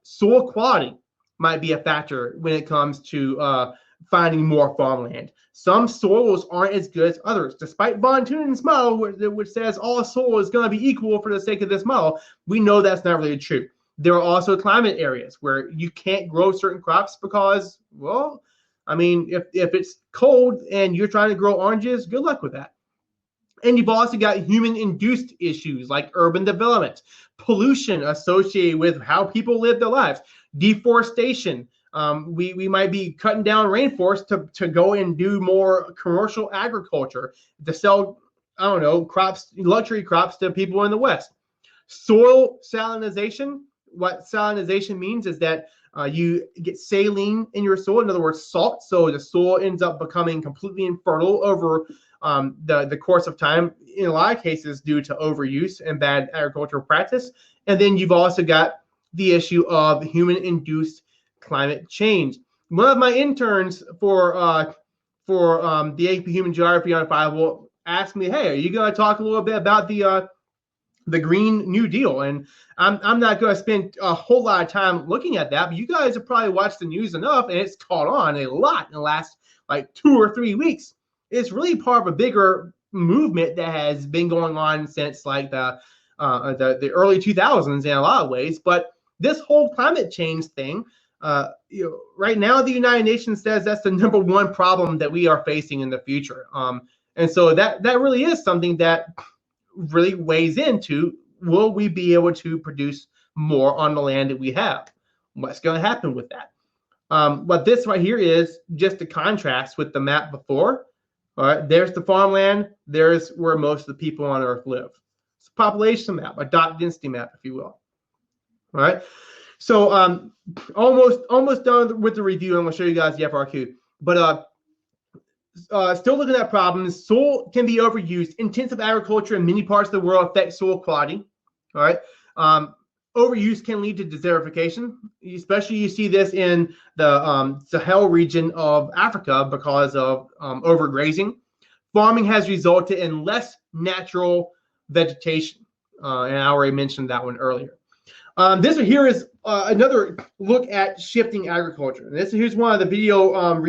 Soil quality might be a factor when it comes to finding more farmland. Some soils aren't as good as others. Despite von Thunen's model, which says all soil is going to be equal for the sake of this model, we know that's not really true. There are also climate areas where you can't grow certain crops because, well, I mean, if it's cold and you're trying to grow oranges, good luck with that. And you've also got human-induced issues like urban development, pollution associated with how people live their lives, deforestation. We might be cutting down rainforests to go and do more commercial agriculture to sell, I don't know, crops, luxury crops to people in the West. Soil salinization. What salinization means is that you get saline in your soil, in other words, salt. So the soil ends up becoming completely infertile over the course of time, in a lot of cases due to overuse and bad agricultural practice. And then you've also got the issue of human-induced climate change. One of my interns for the AP Human Geography on 5 will ask me, hey, are you going to talk a little bit about the Green New Deal? And I'm not going to spend a whole lot of time looking at that, but you guys have probably watched the news enough, and it's caught on a lot in the last like 2 or 3 weeks. It's really part of a bigger movement that has been going on since like the early 2000s in a lot of ways. But this whole climate change thing, right now the United Nations says that's the #1 problem that we are facing in the future. And so that really is something that really weighs into, will we be able to produce more on the land that we have? What's going to happen with that? But this right here is just a contrast with the map before. All right, there's the farmland. There's where most of the people on Earth live. It's a population map, a dot density map, if you will. All right, so almost done with the review. I'm going to show you guys the FRQ. But still looking at problems. Soil can be overused. Intensive agriculture in many parts of the world affects soil quality. All right. Overuse can lead to desertification, especially you see this in the Sahel region of Africa because of overgrazing. Farming has resulted in less natural vegetation, and I already mentioned that one earlier. This one here is another look at shifting agriculture. And here's one of the video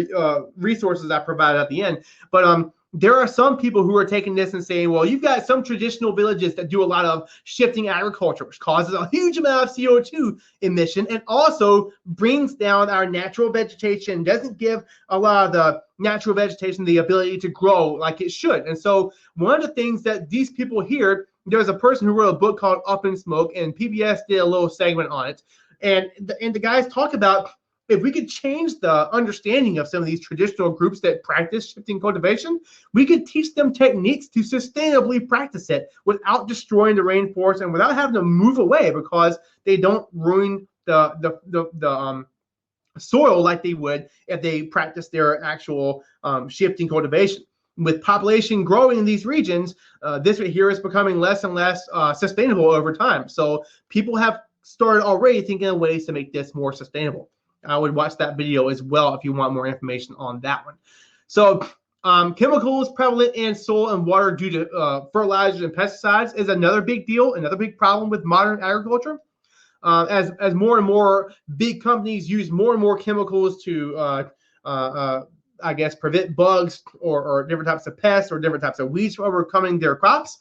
resources I provided at the end. But there are some people who are taking this and saying, well, you've got some traditional villages that do a lot of shifting agriculture, which causes a huge amount of CO2 emission and also brings down our natural vegetation, doesn't give a lot of the natural vegetation the ability to grow like it should. And so one of the things that these people here, there's a person who wrote a book called Up in Smoke, and PBS did a little segment on it. And the guys talk about, if we could change the understanding of some of these traditional groups that practice shifting cultivation, we could teach them techniques to sustainably practice it without destroying the rainforest and without having to move away because they don't ruin the soil like they would if they practice their actual shifting cultivation. With population growing in these regions, this right here is becoming less and less sustainable over time. So people have started already thinking of ways to make this more sustainable. I would watch that video as well if you want more information on that one. So chemicals prevalent in soil and water due to fertilizers and pesticides is another big deal, another big problem with modern agriculture. As more and more big companies use more and more chemicals to, I guess, prevent bugs or different types of pests or different types of weeds from overcoming their crops,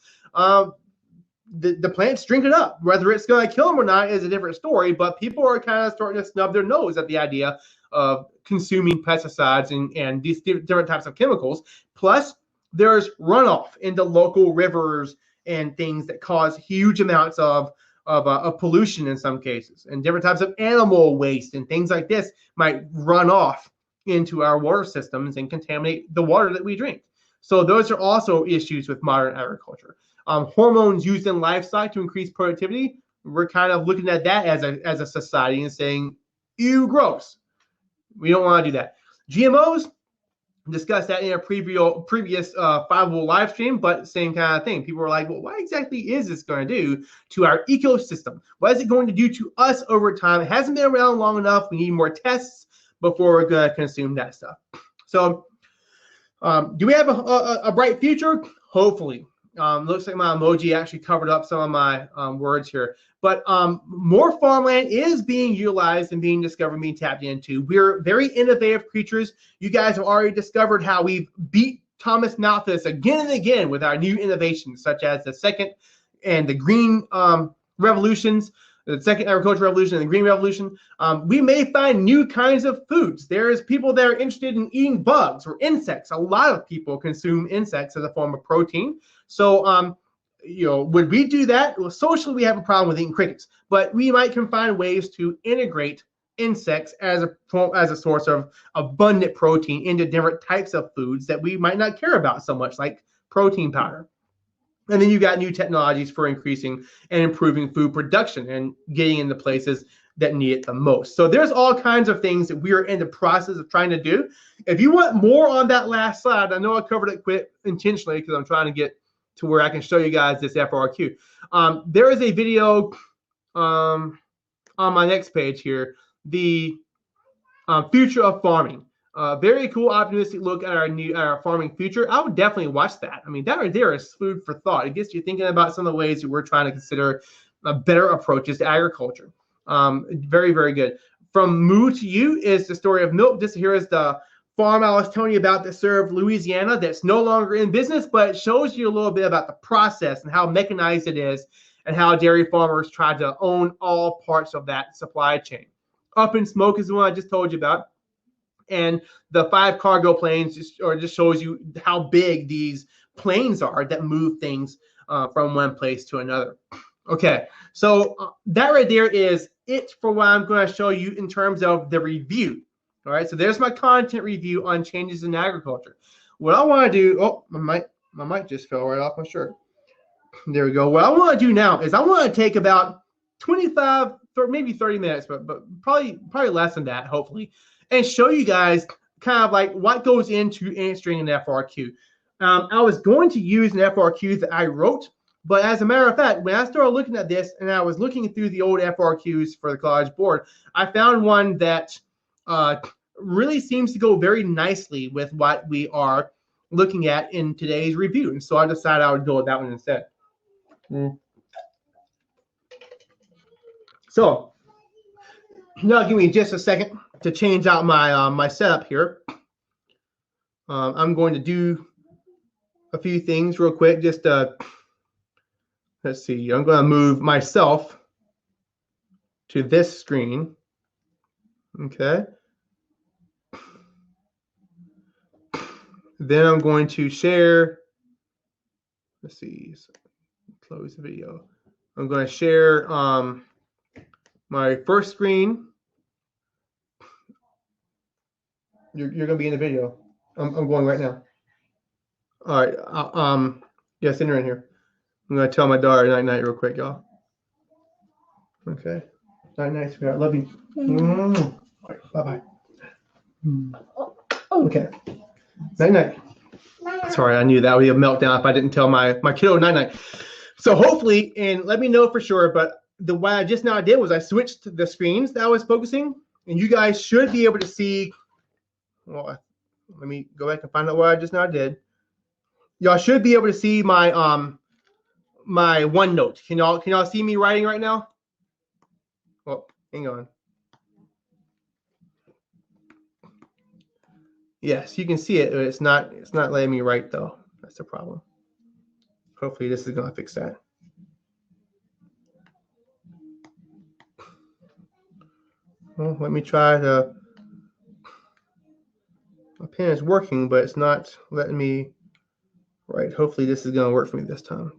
the plants drink it up. Whether it's going to kill them or not is a different story, but people are kind of starting to snub their nose at the idea of consuming pesticides and these different types of chemicals. Plus, there's runoff into local rivers and things that cause huge amounts of pollution in some cases, and different types of animal waste and things like this might run off into our water systems and contaminate the water that we drink. So those are also issues with modern agriculture. Hormones used in livestock to increase productivity, we're kind of looking at that as a society and saying, ew, gross. We don't want to do that. GMOs, discussed that in a previous Fiveable live stream, but same kind of thing. People were like, well, what exactly is this going to do to our ecosystem? What is it going to do to us over time? It hasn't been around long enough. We need more tests before we're going to consume that stuff. So do we have a bright future? Hopefully. Looks like my emoji actually covered up some of my words here. But more farmland is being utilized and being discovered, being tapped into. We're very innovative creatures. You guys have already discovered how we've beat Thomas Malthus again and again with our new innovations, such as the second and the green revolutions, the second agricultural revolution and the green revolution. We may find new kinds of foods. There's people that are interested in eating bugs or insects. A lot of people consume insects as a form of protein. So, would we do that? Well, socially, we have a problem with eating crickets, but we might can find ways to integrate insects as a source of abundant protein into different types of foods that we might not care about so much, like protein powder. And then you got new technologies for increasing and improving food production and getting into places that need it the most. So there's all kinds of things that we are in the process of trying to do. If you want more on that last slide, I know I covered it quick intentionally because I'm trying to get to where I can show you guys this FRQ. There is a video on my next page here, the future of farming. Very cool, optimistic look at our farming future. I would definitely watch that. I mean, that right there is food for thought. It gets you thinking about some of the ways that we're trying to consider better approaches to agriculture. Very, very good. From Moo to You is the story of milk. This here is the farm I was telling you about that served Louisiana that's no longer in business, but it shows you a little bit about the process and how mechanized it is and how dairy farmers tried to own all parts of that supply chain. Up in Smoke is the one I just told you about. And the 5 cargo planes just shows you how big these planes are that move things from one place to another. Okay, so that right there is it for what I'm going to show you in terms of the review. All right, so there's my content review on changes in agriculture. What I want to do, oh, my mic just fell right off my shirt. There we go. What I want to do now is I want to take about 25, maybe 30 minutes, but probably less than that, hopefully, and show you guys kind of like what goes into answering an FRQ. I was going to use an FRQ that I wrote, but as a matter of fact, when I started looking at this and I was looking through the old FRQs for the College Board, I found one that really seems to go very nicely with what we are looking at in today's review. And so I decided I would go with that one instead. So now give me just a second to change out my my setup here. I'm going to do a few things real quick. Just let's see. I'm going to move myself to this screen. Okay. Then I'm going to share. Let's see. Close the video. I'm going to share my first screen. You're going to be in the video. I'm going right now. All right. Yes, enter in here. I'm going to tell my daughter night-night real quick, y'all. Okay. Night-night, sweetheart. Love you. All right. Bye-bye. Okay. Night-night. Sorry, I knew that would be a meltdown if I didn't tell my kiddo night-night. So hopefully, and let me know for sure, but what I just now did was I switched the screens that I was focusing, and you guys should be able to see. Well, let me go back and find out what I just now did. Y'all should be able to see my my OneNote. Can y'all see me writing right now? Well, hang on. Yes, you can see it, but it's not letting me write though. That's the problem. Hopefully this is gonna fix that. Well, let me try to. My pen is working, but it's not letting me write. Hopefully this is gonna work for me this time.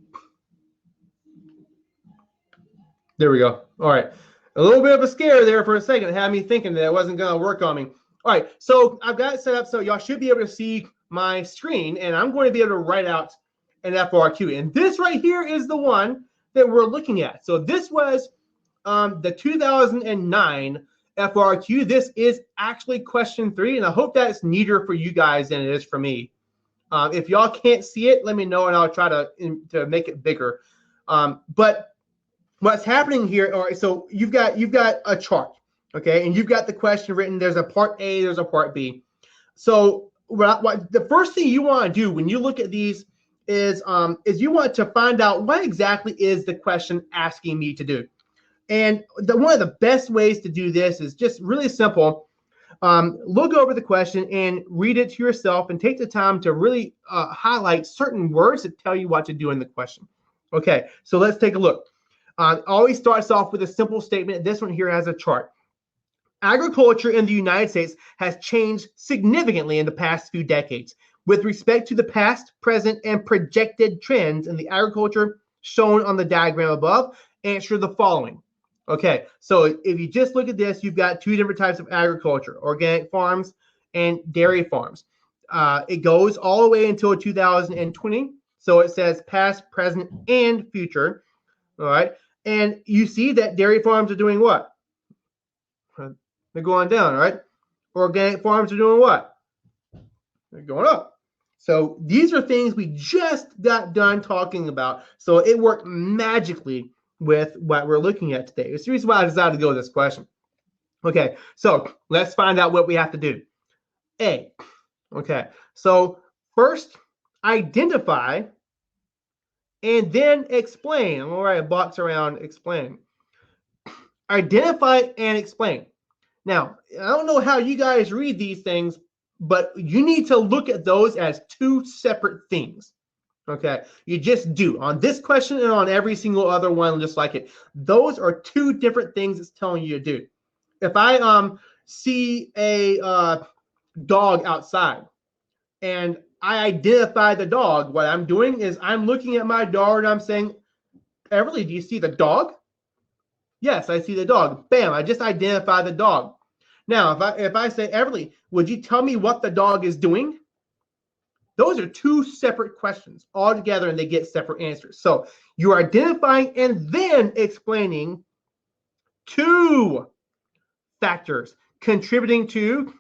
There we go. All right. A little bit of a scare there for a second. It had me thinking that it wasn't gonna work on me. All right, so I've got it set up so y'all should be able to see my screen, and I'm going to be able to write out an FRQ. And this right here is the one that we're looking at. So this was the 2009 FRQ. This is actually question 3, and I hope that's neater for you guys than it is for me. If y'all can't see it, let me know, and I'll try to make it bigger. But what's happening here? All right, so you've got a chart, okay, and you've got the question written. There's a part A, there's a part B. So what the first thing you want to do when you look at these is you want to find out what exactly is the question asking me to do. And one of the best ways to do this is just really simple. Look over the question and read it to yourself, and take the time to really highlight certain words that tell you what to do in the question. Okay, so let's take a look. Always starts off with a simple statement. This one here has a chart. Agriculture in the United States has changed significantly in the past few decades. With respect to the past, present, and projected trends in the agriculture shown on the diagram above, answer the following. Okay, so if you just look at this, you've got 2 different types of agriculture: organic farms and dairy farms. It goes all the way until 2020. So it says past, present, and future. All right, and you see that dairy farms are doing what? They're going down, right? Organic farms are doing what? They're going up. So these are things we just got done talking about. So it worked magically with what we're looking at today. It's the reason why I decided to go with this question. Okay, so let's find out what we have to do. A. Okay, so first, identify and then explain. I'm going to write a box around explain. Identify and explain. Now, I don't know how you guys read these things, but you need to look at those as 2 separate things. Okay, you just do on this question and on every single other one, just like it. Those are 2 different things it's telling you to do. If I see a dog outside and I identify the dog, what I'm doing is I'm looking at my dog and I'm saying, Everly, do you see the dog? Yes, I see the dog. Bam, I just identified the dog. Now, if I say, Everly, would you tell me what the dog is doing? Those are 2 separate questions altogether, and they get separate answers. So you're identifying and then explaining 2 factors contributing to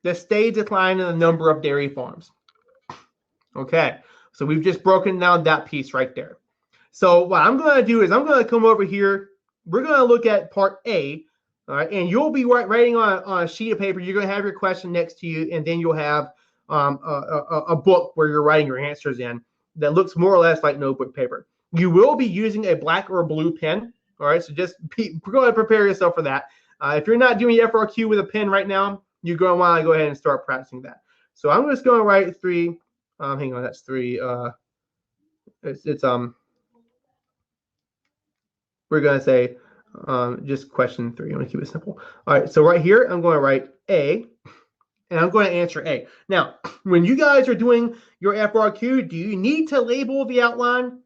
the steady decline in the number of dairy farms. Okay, so we've just broken down that piece right there. So what I'm going to do is I'm going to come over here. We're going to look at part A, all right, and you'll be writing on a sheet of paper. You're going to have your question next to you, and then you'll have a book where you're writing your answers in that looks more or less like notebook paper. You will be using a black or a blue pen, all right, so just go ahead and prepare yourself for that. If you're not doing FRQ with a pen right now, you're going to want to go ahead and start practicing that. So I'm just going to write 3. Hang on, that's 3. We're going to say just question 3. I'm going to keep it simple. All right, so right here, I'm going to write A, and I'm going to answer A. Now, when you guys are doing your FRQ, do you need to label the outline?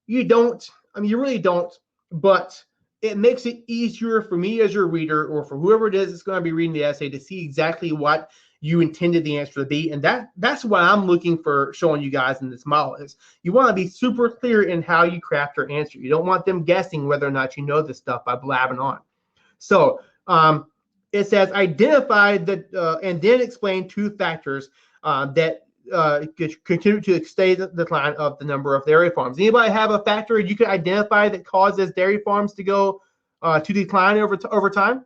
You don't. I mean, you really don't, but it makes it easier for me as your reader, or for whoever it is that's going to be reading the essay, to see exactly what you intended the answer to be. And that's what I'm looking for showing you guys in this model is you want to be super clear in how you craft your answer. You don't want them guessing whether or not you know this stuff by blabbing on. So it says identify and then explain 2 factors that contribute to the steady decline of the number of dairy farms. Anybody have a factor you can identify that causes dairy farms to go to decline over time?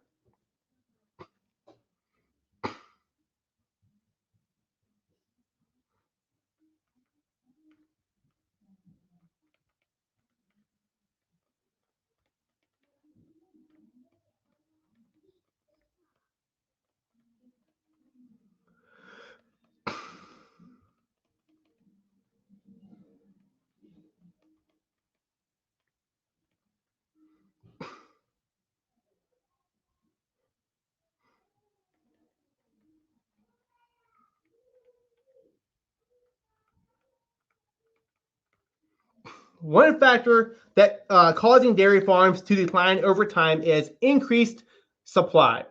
One factor that causing dairy farms to decline over time is increased supply.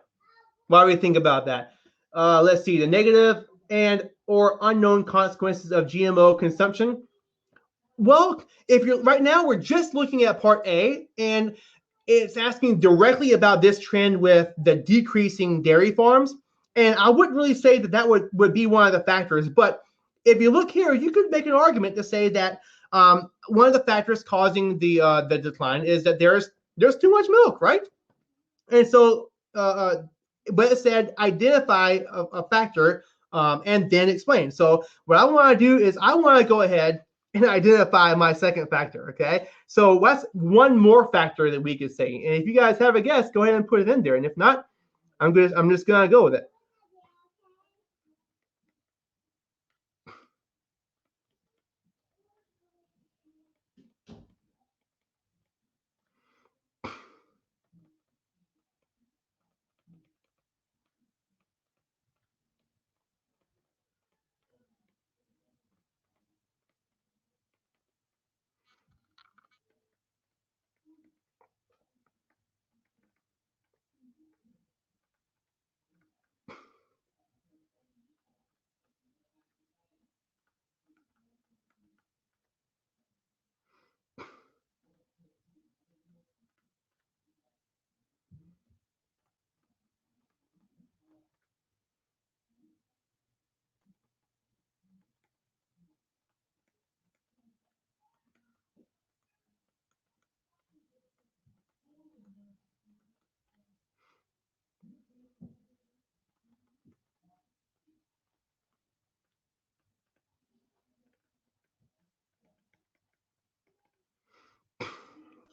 What do we think about that? Let's see, the negative and or unknown consequences of GMO consumption. Well, if you're right now, we're just looking at part A, and it's asking directly about this trend with the decreasing dairy farms. And I wouldn't really say that that would be one of the factors. But if you look here, you could make an argument to say that one of the factors causing the decline is that there's too much milk, right? And so, but it said identify a factor and then explain. So what I want to do is I want to go ahead and identify my second factor, okay? So what's one more factor that we could say? And if you guys have a guess, go ahead and put it in there. And if not, I'm just gonna go with it.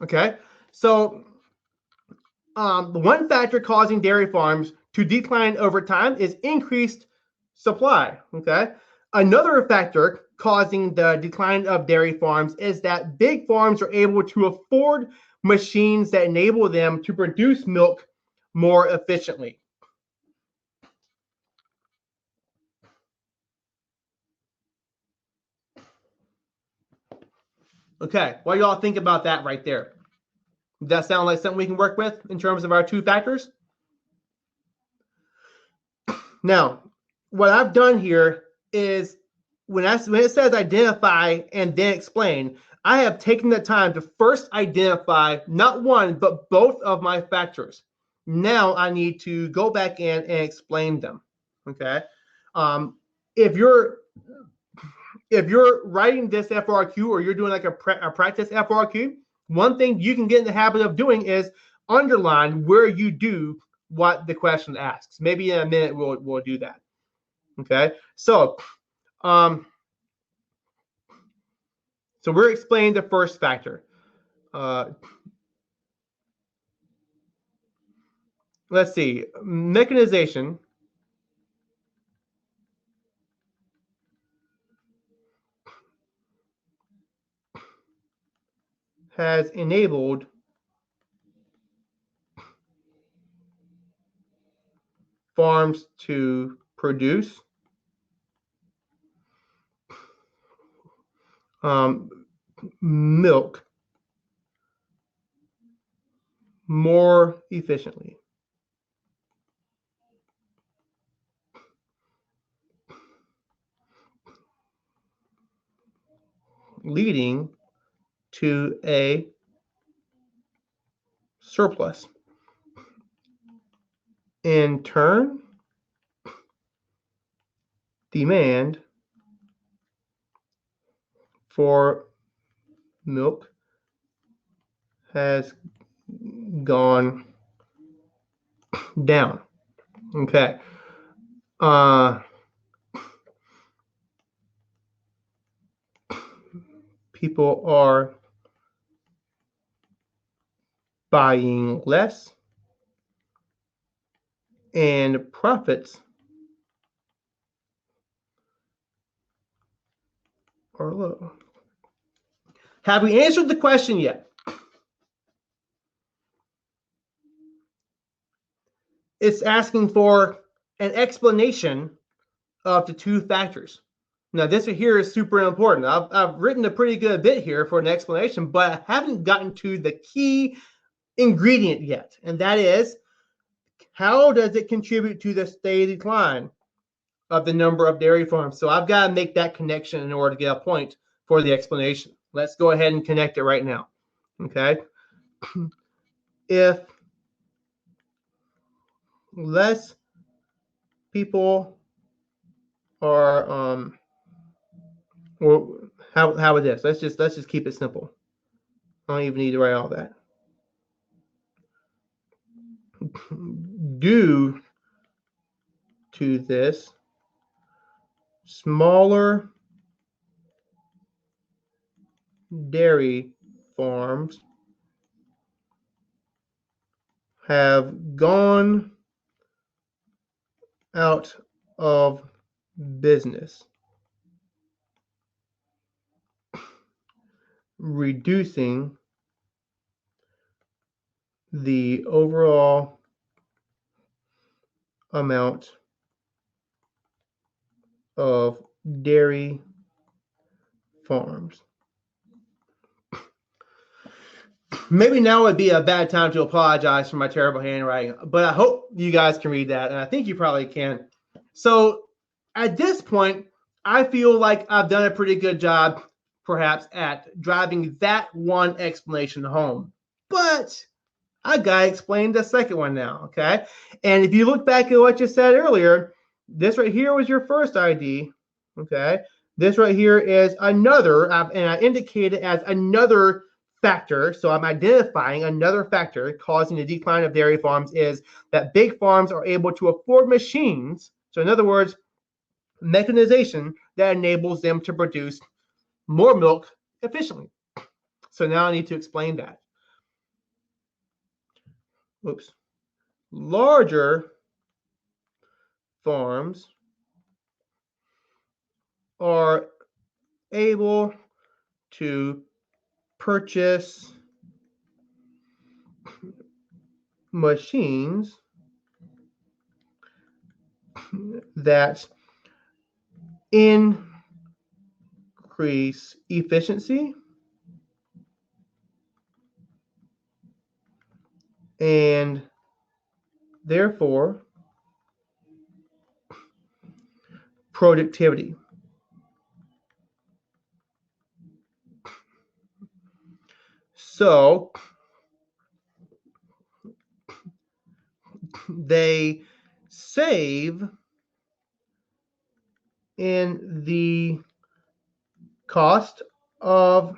Okay, so the one factor causing dairy farms to decline over time is increased supply. Okay, another factor causing the decline of dairy farms is that big farms are able to afford machines that enable them to produce milk more efficiently. Okay, what do y'all think about that right there? Does that sound like something we can work with in terms of our two factors? Now, what I've done here is when it says identify and then explain, I have taken the time to first identify not one, but both of my factors. Now I need to go back in and explain them. Okay. If you're writing this FRQ or you're doing like a practice FRQ, one thing you can get in the habit of doing is underline where you do what the question asks. Maybe in a minute we'll do that. Okay, so we're explaining the first factor. Let's see, mechanization has enabled farms to produce milk more efficiently, leading to a surplus. In turn, demand for milk has gone down. Okay. People are buying less and profits are low. Have we answered the question yet? It's asking for an explanation of the two factors. Now, this here is super important. I've written a pretty good bit here for an explanation, but I haven't gotten to the key ingredient yet, and that is how does it contribute to the steady decline of the number of dairy farms? So I've got to make that connection in order to get a point for the explanation. Let's go ahead and connect it right now. Okay. If less people are or how is this? Let's just keep it simple. I don't even need to write all that. Due to this, smaller dairy farms have gone out of business, reducing the overall amount of dairy farms. Maybe now would be a bad time to apologize for my terrible handwriting, but I hope you guys can read that, and I think you probably can. So at this point, I feel like I've done a pretty good job, perhaps, at driving that one explanation home. But I gotta explain the second one now, okay? And if you look back at what you said earlier, this right here was your first ID, okay? This right here is another, and I indicate it as another factor. So I'm identifying another factor causing the decline of dairy farms is that big farms are able to afford machines. So in other words, mechanization that enables them to produce more milk efficiently. So now I need to explain that. Oops. Larger farms are able to purchase machines that increase efficiency and therefore productivity. So they save in the cost of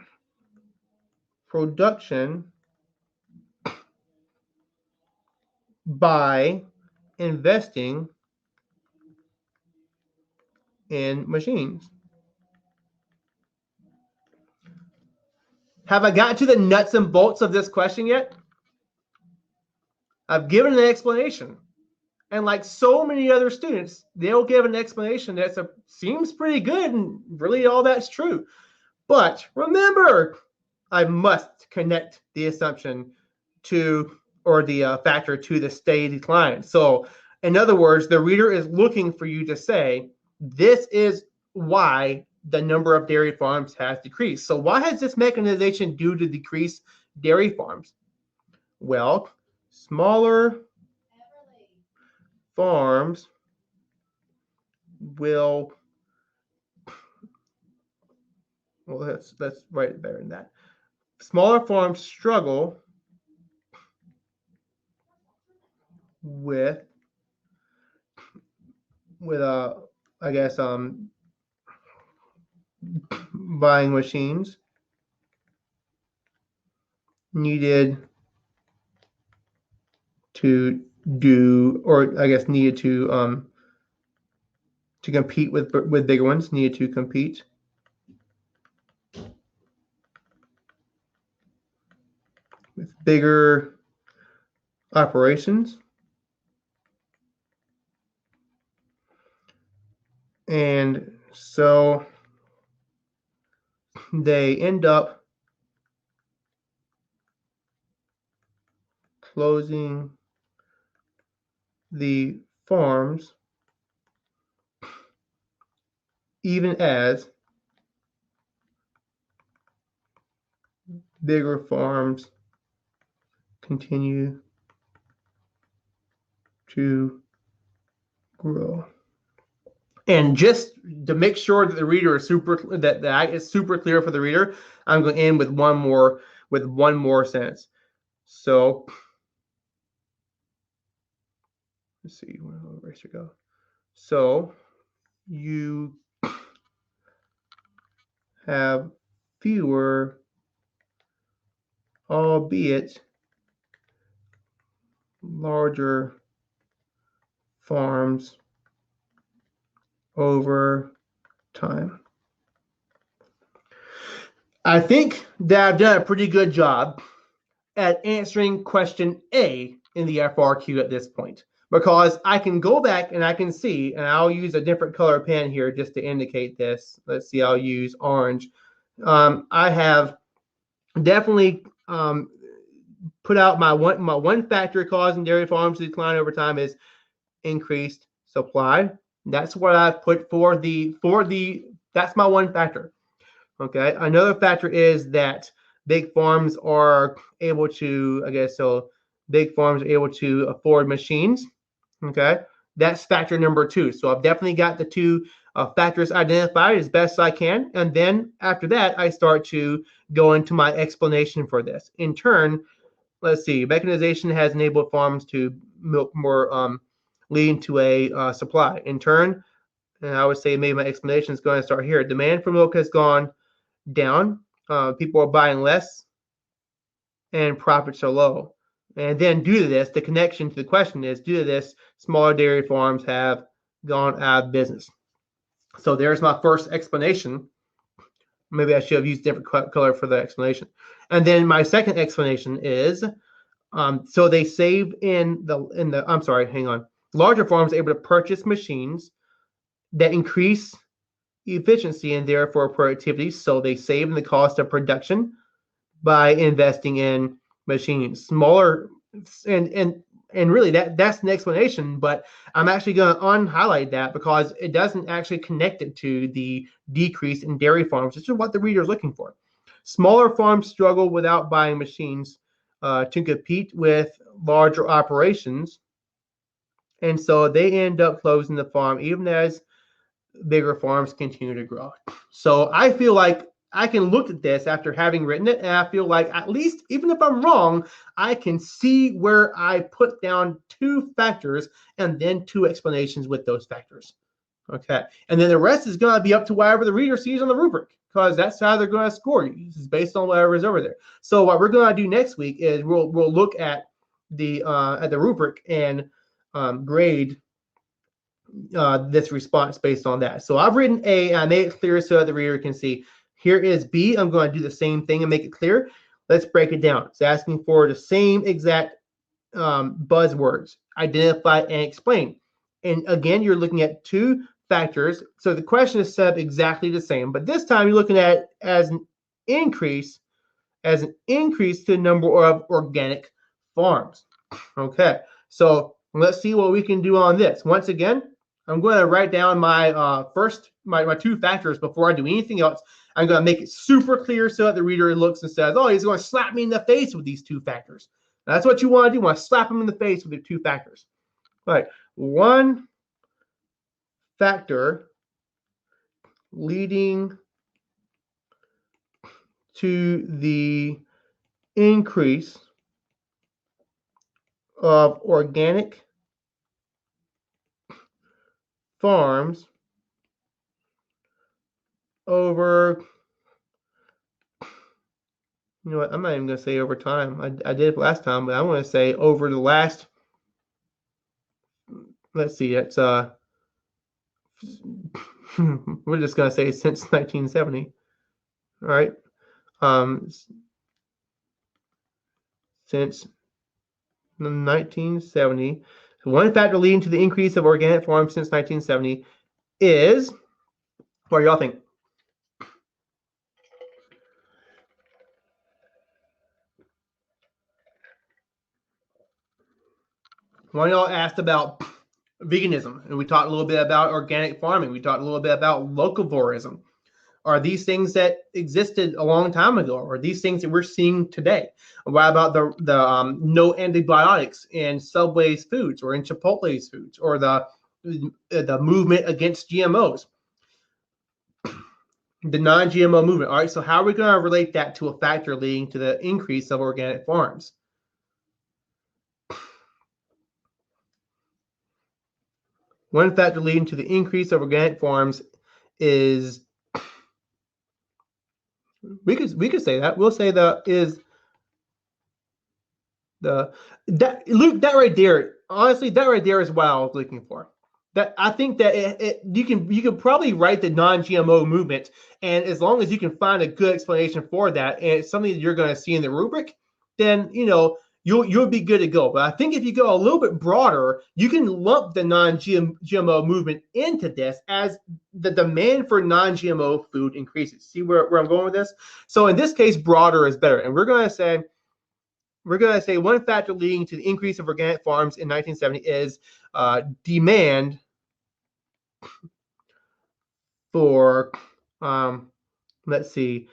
production by investing in machines. Have I gotten to the nuts and bolts of this question yet? I've given an explanation. And like so many other students, they'll give an explanation that seems pretty good and really all that's true. But remember, I must connect the assumption to, or the factor to the steady decline. So in other words, the reader is looking for you to say, this is why the number of dairy farms has decreased. So why has this mechanization due to decrease dairy farms? Well, smaller farms will, well, let's write it better than that. Smaller farms struggle with I guess buying machines needed to do, or I guess needed to compete with bigger ones, needed to compete with bigger operations. And so they end up closing the farms even as bigger farms continue to grow. And just to make sure that the reader is that is super clear for the reader, I'm going to end with one more sentence. So let's see, where should go? So you have fewer, albeit larger, farms over time. I think that I've done a pretty good job at answering question A in the FRQ at this point, because I can go back and I can see, and I'll use a different color pen here just to indicate this. Let's see, I'll use orange. I have definitely put out my one factor causing dairy farms to decline over time is increased supply. That's what I put for that's my one factor. Okay. Another factor is that big farms are able to, big farms are able to afford machines. Okay. That's factor number 2. So I've definitely got the 2 factors identified as best I can. And then after that, I start to go into my explanation for this. In turn, let's see, mechanization has enabled farms to milk more, leading to a supply. In turn, and I would say maybe my explanation is going to start here. Demand for milk has gone down. People are buying less, and profits are low. And then due to this, the connection to the question is, due to this, smaller dairy farms have gone out of business. So there's my first explanation. Maybe I should have used different color for the explanation. And then my second explanation is, so they save I'm sorry, hang on. Larger farms are able to purchase machines that increase efficiency and therefore productivity. So they save in the cost of production by investing in machines. Smaller, and really that's an explanation, but I'm actually going to unhighlight that because it doesn't actually connect it to the decrease in dairy farms, which is what the reader is looking for. Smaller farms struggle without buying machines to compete with larger operations, and so they end up closing the farm even as bigger farms continue to grow. So I feel like I can look at this after having written it, and I feel like, at least, even if I'm wrong, I can see where I put down 2 factors and then 2 explanations with those factors. Okay. And then the rest is going to be up to whatever the reader sees on the rubric, because that's how they're going to score you. It's based on whatever is over there. So what we're going to do next week is we'll look at the rubric and grade this response based on that. So I've written A, and I made it clear so the reader can see. Here is B. I'm going to do the same thing and make it clear. Let's break it down. It's asking for the same exact buzzwords: identify and explain. And again, you're looking at 2 factors. So the question is set up exactly the same, but this time you're looking at it as an increase to the number of organic farms. Okay, so let's see what we can do on this. Once again, I'm going to write down my my 2 factors before I do anything else. I'm going to make it super clear so that the reader looks and says, oh, he's going to slap me in the face with these 2 factors. That's what you want to do. You want to slap him in the face with your 2 factors. All right, 1 factor leading to the increase of organic farms over, you know what, I'm not even going to say over time. I did it last time, but I want to say over the last, let's see, it's we're just going to say since 1970. All right. Since 1970. 1 factor leading to the increase of organic farms since 1970 is, what do y'all think? One of y'all asked about veganism, and we talked a little bit about organic farming. We talked a little bit about locavorism. Are these things that existed a long time ago, or are these things that we're seeing today? What about the no antibiotics in Subway's foods or in Chipotle's foods, or the movement against GMOs, the non-GMO movement? All right, so how are we going to relate that to a factor leading to the increase of organic farms? One factor leading to the increase of organic farms is, we could say that. We'll say that that right there. Honestly, that right there is what I was looking for. That I think that you can probably write the non-GMO movement, and as long as you can find a good explanation for that, and it's something that you're going to see in the rubric, then you'll be good to go. But I think if you go a little bit broader, you can lump the non-GMO movement into this as the demand for non-GMO food increases. See where I'm going with this? So in this case, broader is better, and we're going to say one factor leading to the increase of organic farms in 1970 is demand for, let's see,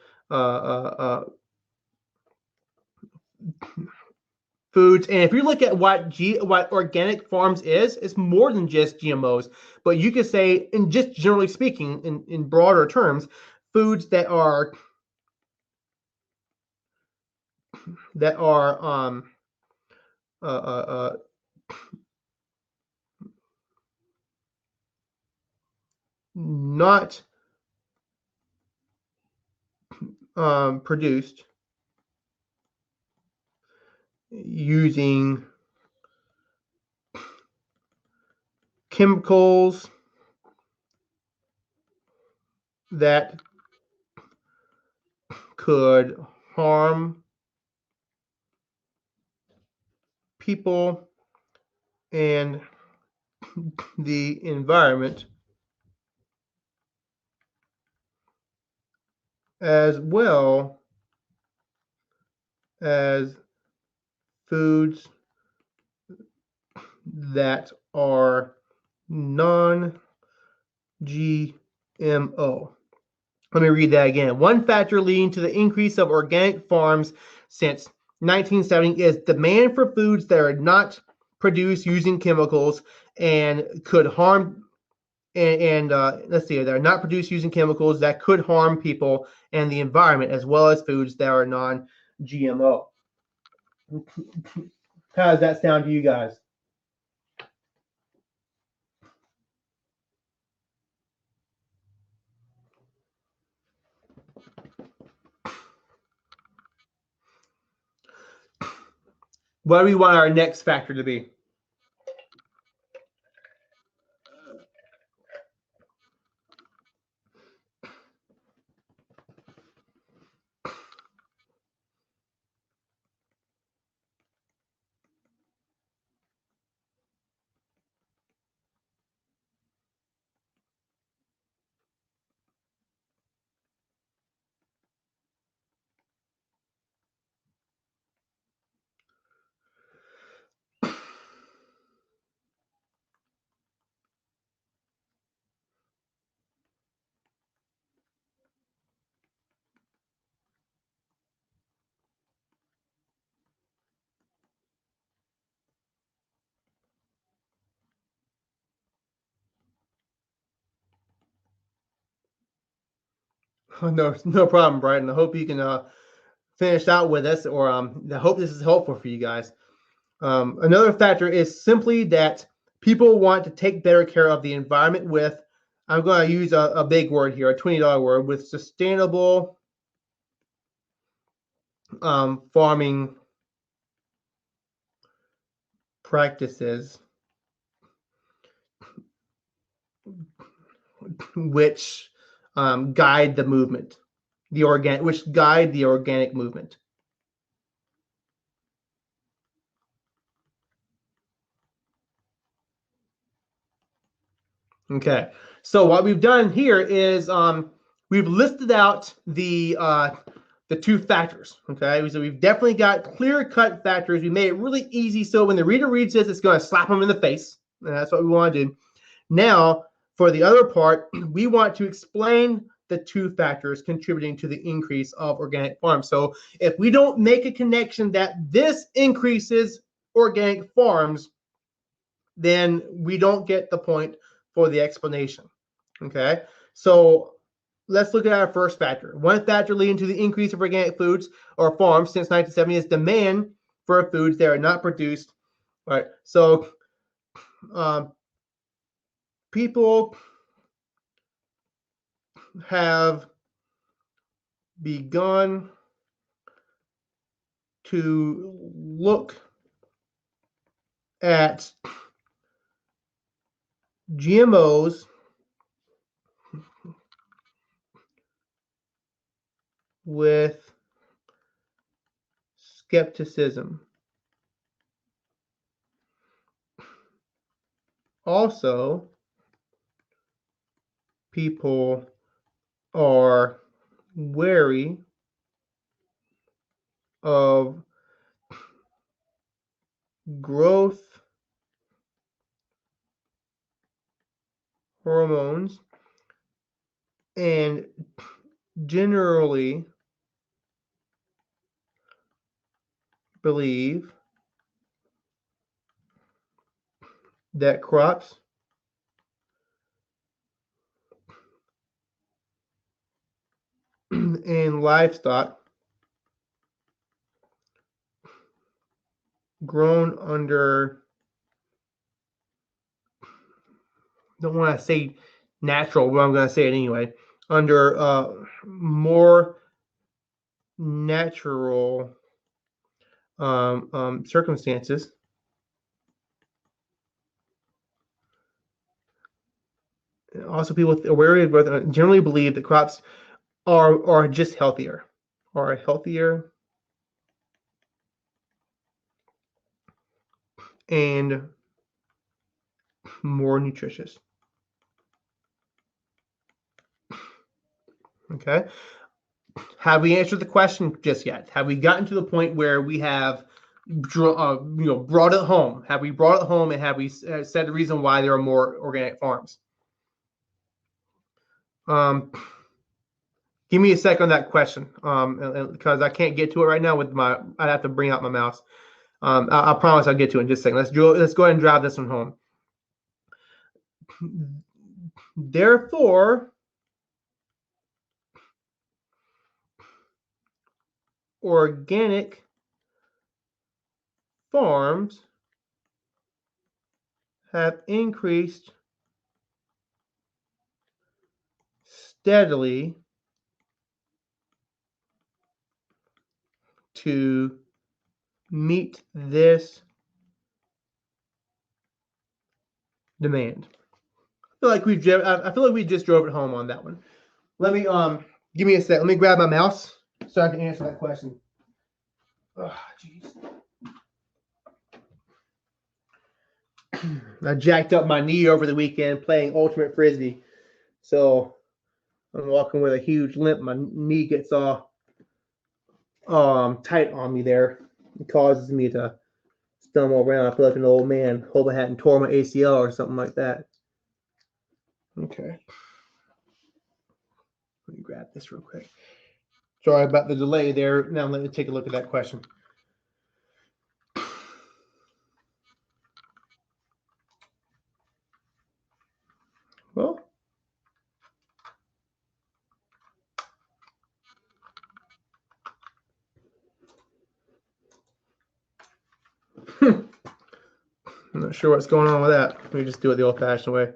foods. And if you look at what organic farms is, it's more than just GMOs. But you could say, in just generally speaking, in broader terms, foods that are not produced using chemicals that could harm people and the environment, as well as foods that are non-GMO. Let me read that again. One factor leading to the increase of organic farms since 1970 is demand for foods that are not produced using chemicals and could harm, let's see, that are not produced using chemicals that could harm people and the environment, as well as foods that are non-GMO. How does that sound to you guys? What do we want our next factor to be? No problem, Brian. I hope you can finish out with us, or I hope this is helpful for you guys. Another factor is simply that people want to take better care of the environment with, I'm going to use a big word here, a $20 word, with sustainable farming practices, which guide the movement, which guide the organic movement. Okay, so what we've done here is we've listed out the two factors. Okay, so we've definitely got clear-cut factors. We made it really easy, so when the reader reads this, it's going to slap them in the face, and that's what we want to do. Now, for the other part, we want to explain the two factors contributing to the increase of organic farms. So if we don't make a connection that this increases organic farms, then we don't get the point for the explanation. Okay, so let's look at our first factor. One factor leading to the increase of organic foods or farms since 1970 is demand for foods that are not produced. All right, so people have begun to look at GMOs with skepticism. Also, people are wary of growth hormones and generally believe that crops and livestock grown under, don't want to say natural, but I'm going to say it anyway, under more natural circumstances also people aware of growth generally believe that crops are just healthier, and more nutritious. Okay. Have we answered the question just yet? Have we gotten to the point where we have brought it home? Have we brought it home, and have we said the reason why there are more organic farms? Give me a second on that question, because I can't get to it right now with my. I'd have to bring out my mouse. I promise I'll get to it in just a second. Let's go ahead and drive this one home. Therefore, organic farms have increased steadily to meet this demand. I feel like we just drove it home on that one. Let me give me a sec. Let me grab my mouse so I can answer that question. Oh, jeez. I jacked up my knee over the weekend playing ultimate frisbee, so I'm walking with a huge limp. My knee gets all tight on me there. It causes me to stumble around. I feel like an old man. Hope I hadn't tore my ACL or something like that. Okay. Let me grab this real quick. Sorry about the delay there. Now let me take a look at that question. Well, I'm not sure what's going on with that. Let me just do it the old-fashioned way.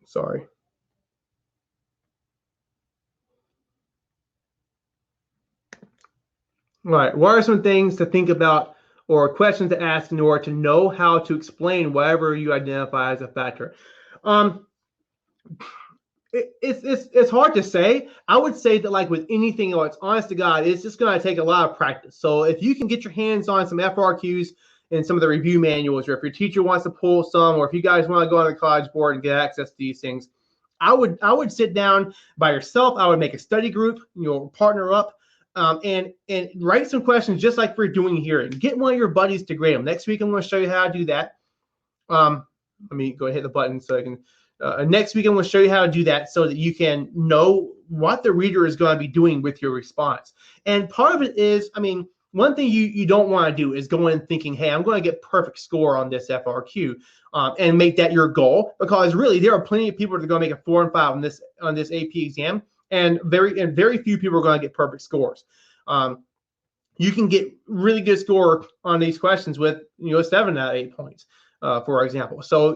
Sorry. All right. What are some things to think about or questions to ask in order to know how to explain whatever you identify as a factor? It's hard to say. I would say that, like with anything else, honest to God, it's just going to take a lot of practice. So if you can get your hands on some FRQs and some of the review manuals, or if your teacher wants to pull some, or if you guys want to go on the College Board and get access to these things, I would sit down by yourself. I would make a study group, partner up, and write some questions just like we're doing here, and get one of your buddies to grade them. Next week, I'm going to show you how to do that. Let me go ahead and hit the button so I can Next week, I'm going to show you how to do that so that you can know what the reader is going to be doing with your response. And part of it is, I mean, one thing you don't want to do is go in thinking, hey, I'm going to get perfect score on this FRQ, and make that your goal, because really there are plenty of people that are going to make a 4 and 5 on this AP exam, and very few people are going to get perfect scores. You can get really good score on these questions with 7 out of 8 points, for example. So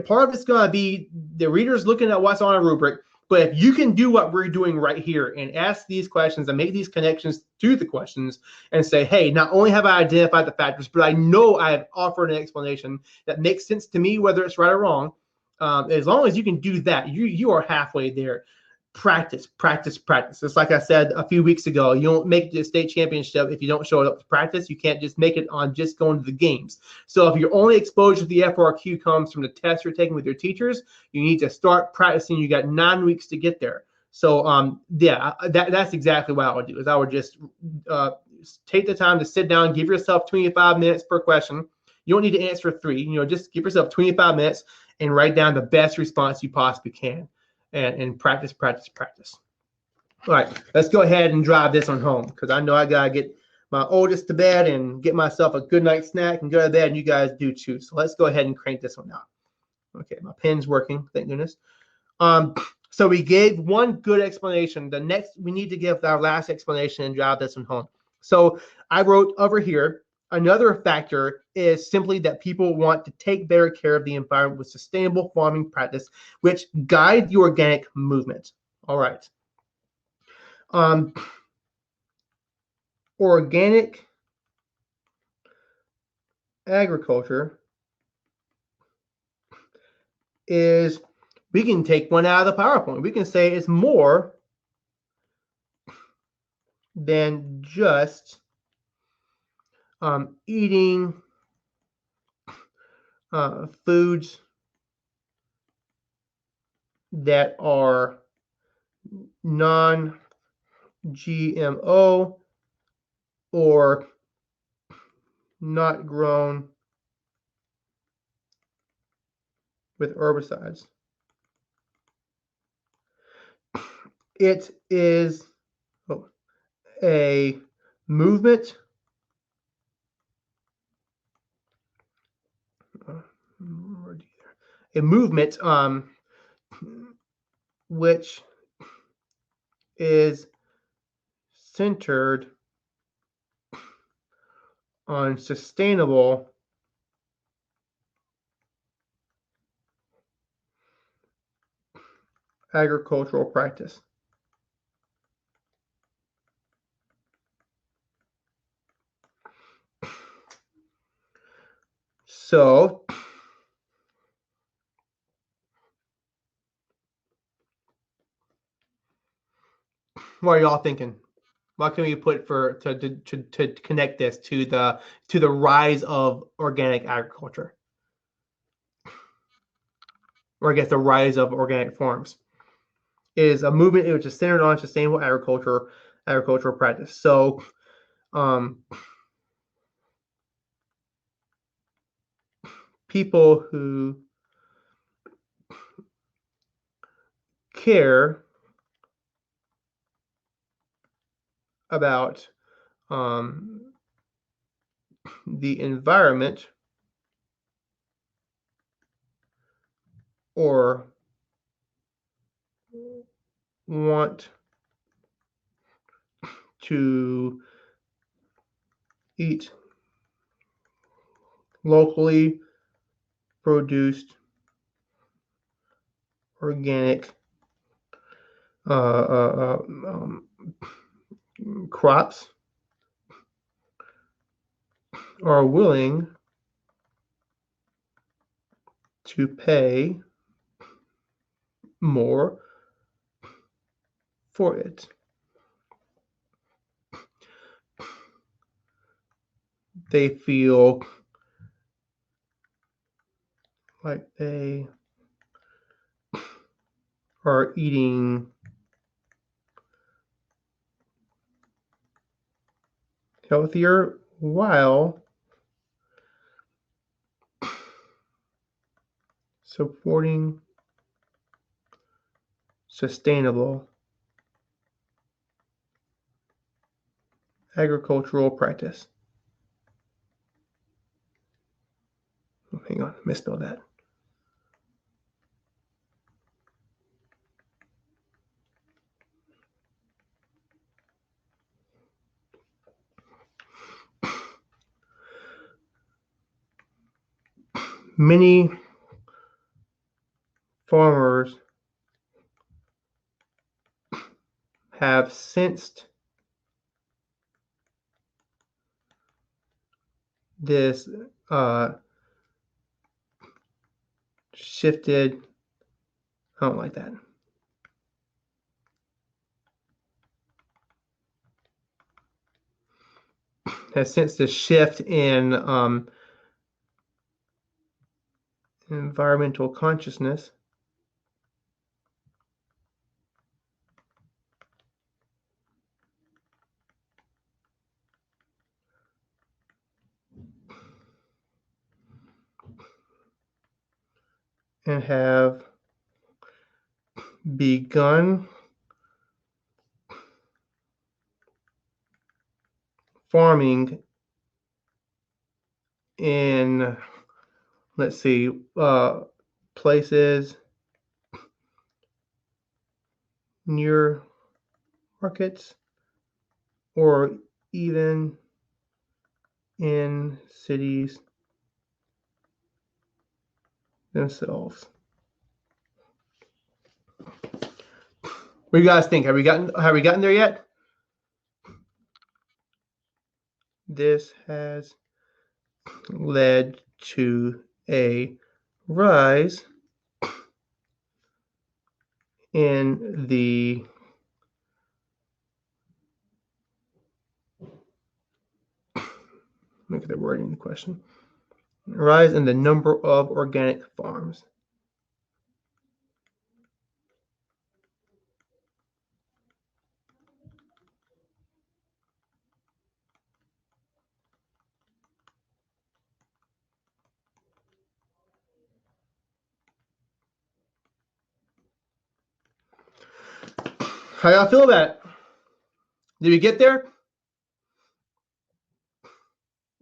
part of it's going to be the reader's looking at what's on a rubric. But if you can do what we're doing right here and ask these questions and make these connections to the questions and say, hey, not only have I identified the factors, but I know I have offered an explanation that makes sense to me, whether it's right or wrong. As long as you can do that, you are halfway there. Practice, practice, practice. It's like I said a few weeks ago, you don't make the state championship if you don't show up to practice. You can't just make it on just going to the games. So if your only exposure to the FRQ comes from the tests you're taking with your teachers, you need to start practicing. You got 9 weeks to get there. So yeah, that's exactly what I would do. Is I would just take the time to sit down, give yourself 25 minutes per question. You don't need to answer 3. Just give yourself 25 minutes and write down the best response you possibly can. And practice, practice, practice. All right, let's go ahead and drive this one home, because I know I got to get my oldest to bed and get myself a good night snack and go to bed, and you guys do too. So let's go ahead and crank this one out. Okay, my pen's working, thank goodness. So we gave one good explanation. The next, we need to give our last explanation and drive this one home. So I wrote over here, another factor is simply that people want to take better care of the environment with sustainable farming practice, which guide the organic movement. All right. Organic agriculture is, we can take one out of the PowerPoint. We can say it's more than just eating foods that are non-GMO or not grown with herbicides. It is a movement which is centered on sustainable agricultural practice. So what are y'all thinking? What can we put to connect this to the rise of organic agriculture, or I guess the rise of organic farms? Is a movement which is centered on sustainable agricultural practice. So people who care about the environment or want to eat locally produced organic crops are willing to pay more for it. They feel like they are eating healthier while supporting sustainable agricultural practice. Oh, hang on, misspelled that. Many farmers have sensed this shifted. I don't like that. Has sensed the shift in environmental consciousness and have begun farming in, let's see, places near markets or even in cities themselves. What do you guys think? Have we gotten there yet? This has led to a rise in the look at the wording in the question. Rise in the number of organic farms. How y'all feel about it? Did we get there?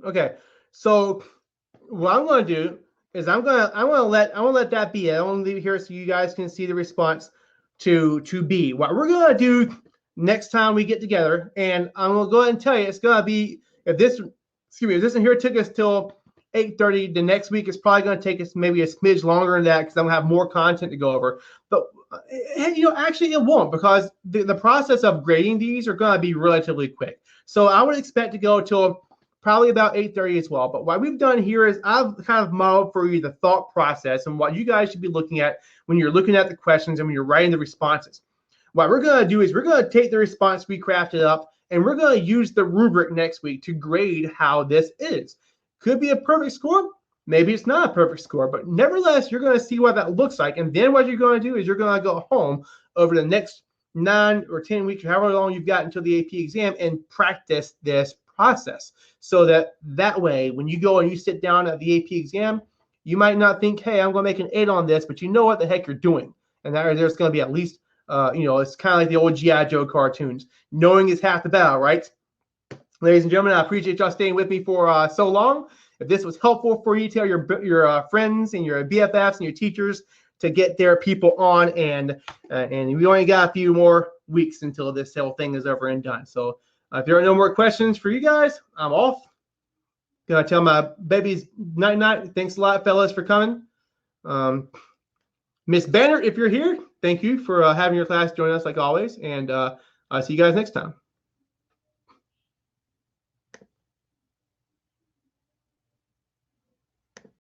Okay, so what I'm going to do is I'm going to let that be. I want to leave it here so you guys can see the response to B. What we're going to do next time we get together, and I'm going to go ahead and tell you, it's going to be, if this one here took us till 8:30, the next week is probably going to take us maybe a smidge longer than that because I'm going to have more content to go over. But actually it won't, because the process of grading these are going to be relatively quick. So I would expect to go till probably about 8:30 as well. But what we've done here is I've kind of modeled for you the thought process and what you guys should be looking at when you're looking at the questions and when you're writing the responses. What we're going to do is we're going to take the response we crafted up and we're going to use the rubric next week to grade how this is. Could be a perfect score. Maybe it's not a perfect score, but nevertheless, you're going to see what that looks like. And then what you're going to do is you're going to go home over the next 9 or 10 weeks, or however long you've got until the AP exam, and practice this process. So that way, when you go and you sit down at the AP exam, you might not think, hey, I'm going to make an 8 on this, but you know what the heck you're doing. And there's going to be at least, it's kind of like the old G.I. Joe cartoons. Knowing is half the battle, right? Ladies and gentlemen, I appreciate y'all staying with me for so long. If this was helpful for you, tell your friends and your BFFs and your teachers to get their people on. And we only got a few more weeks until this whole thing is over and done. So if there are no more questions for you guys, I'm off. Gonna tell my babies night night. Thanks a lot, fellas, for coming. Miss Banner, if you're here, thank you for having your class join us like always. And I'll see you guys next time.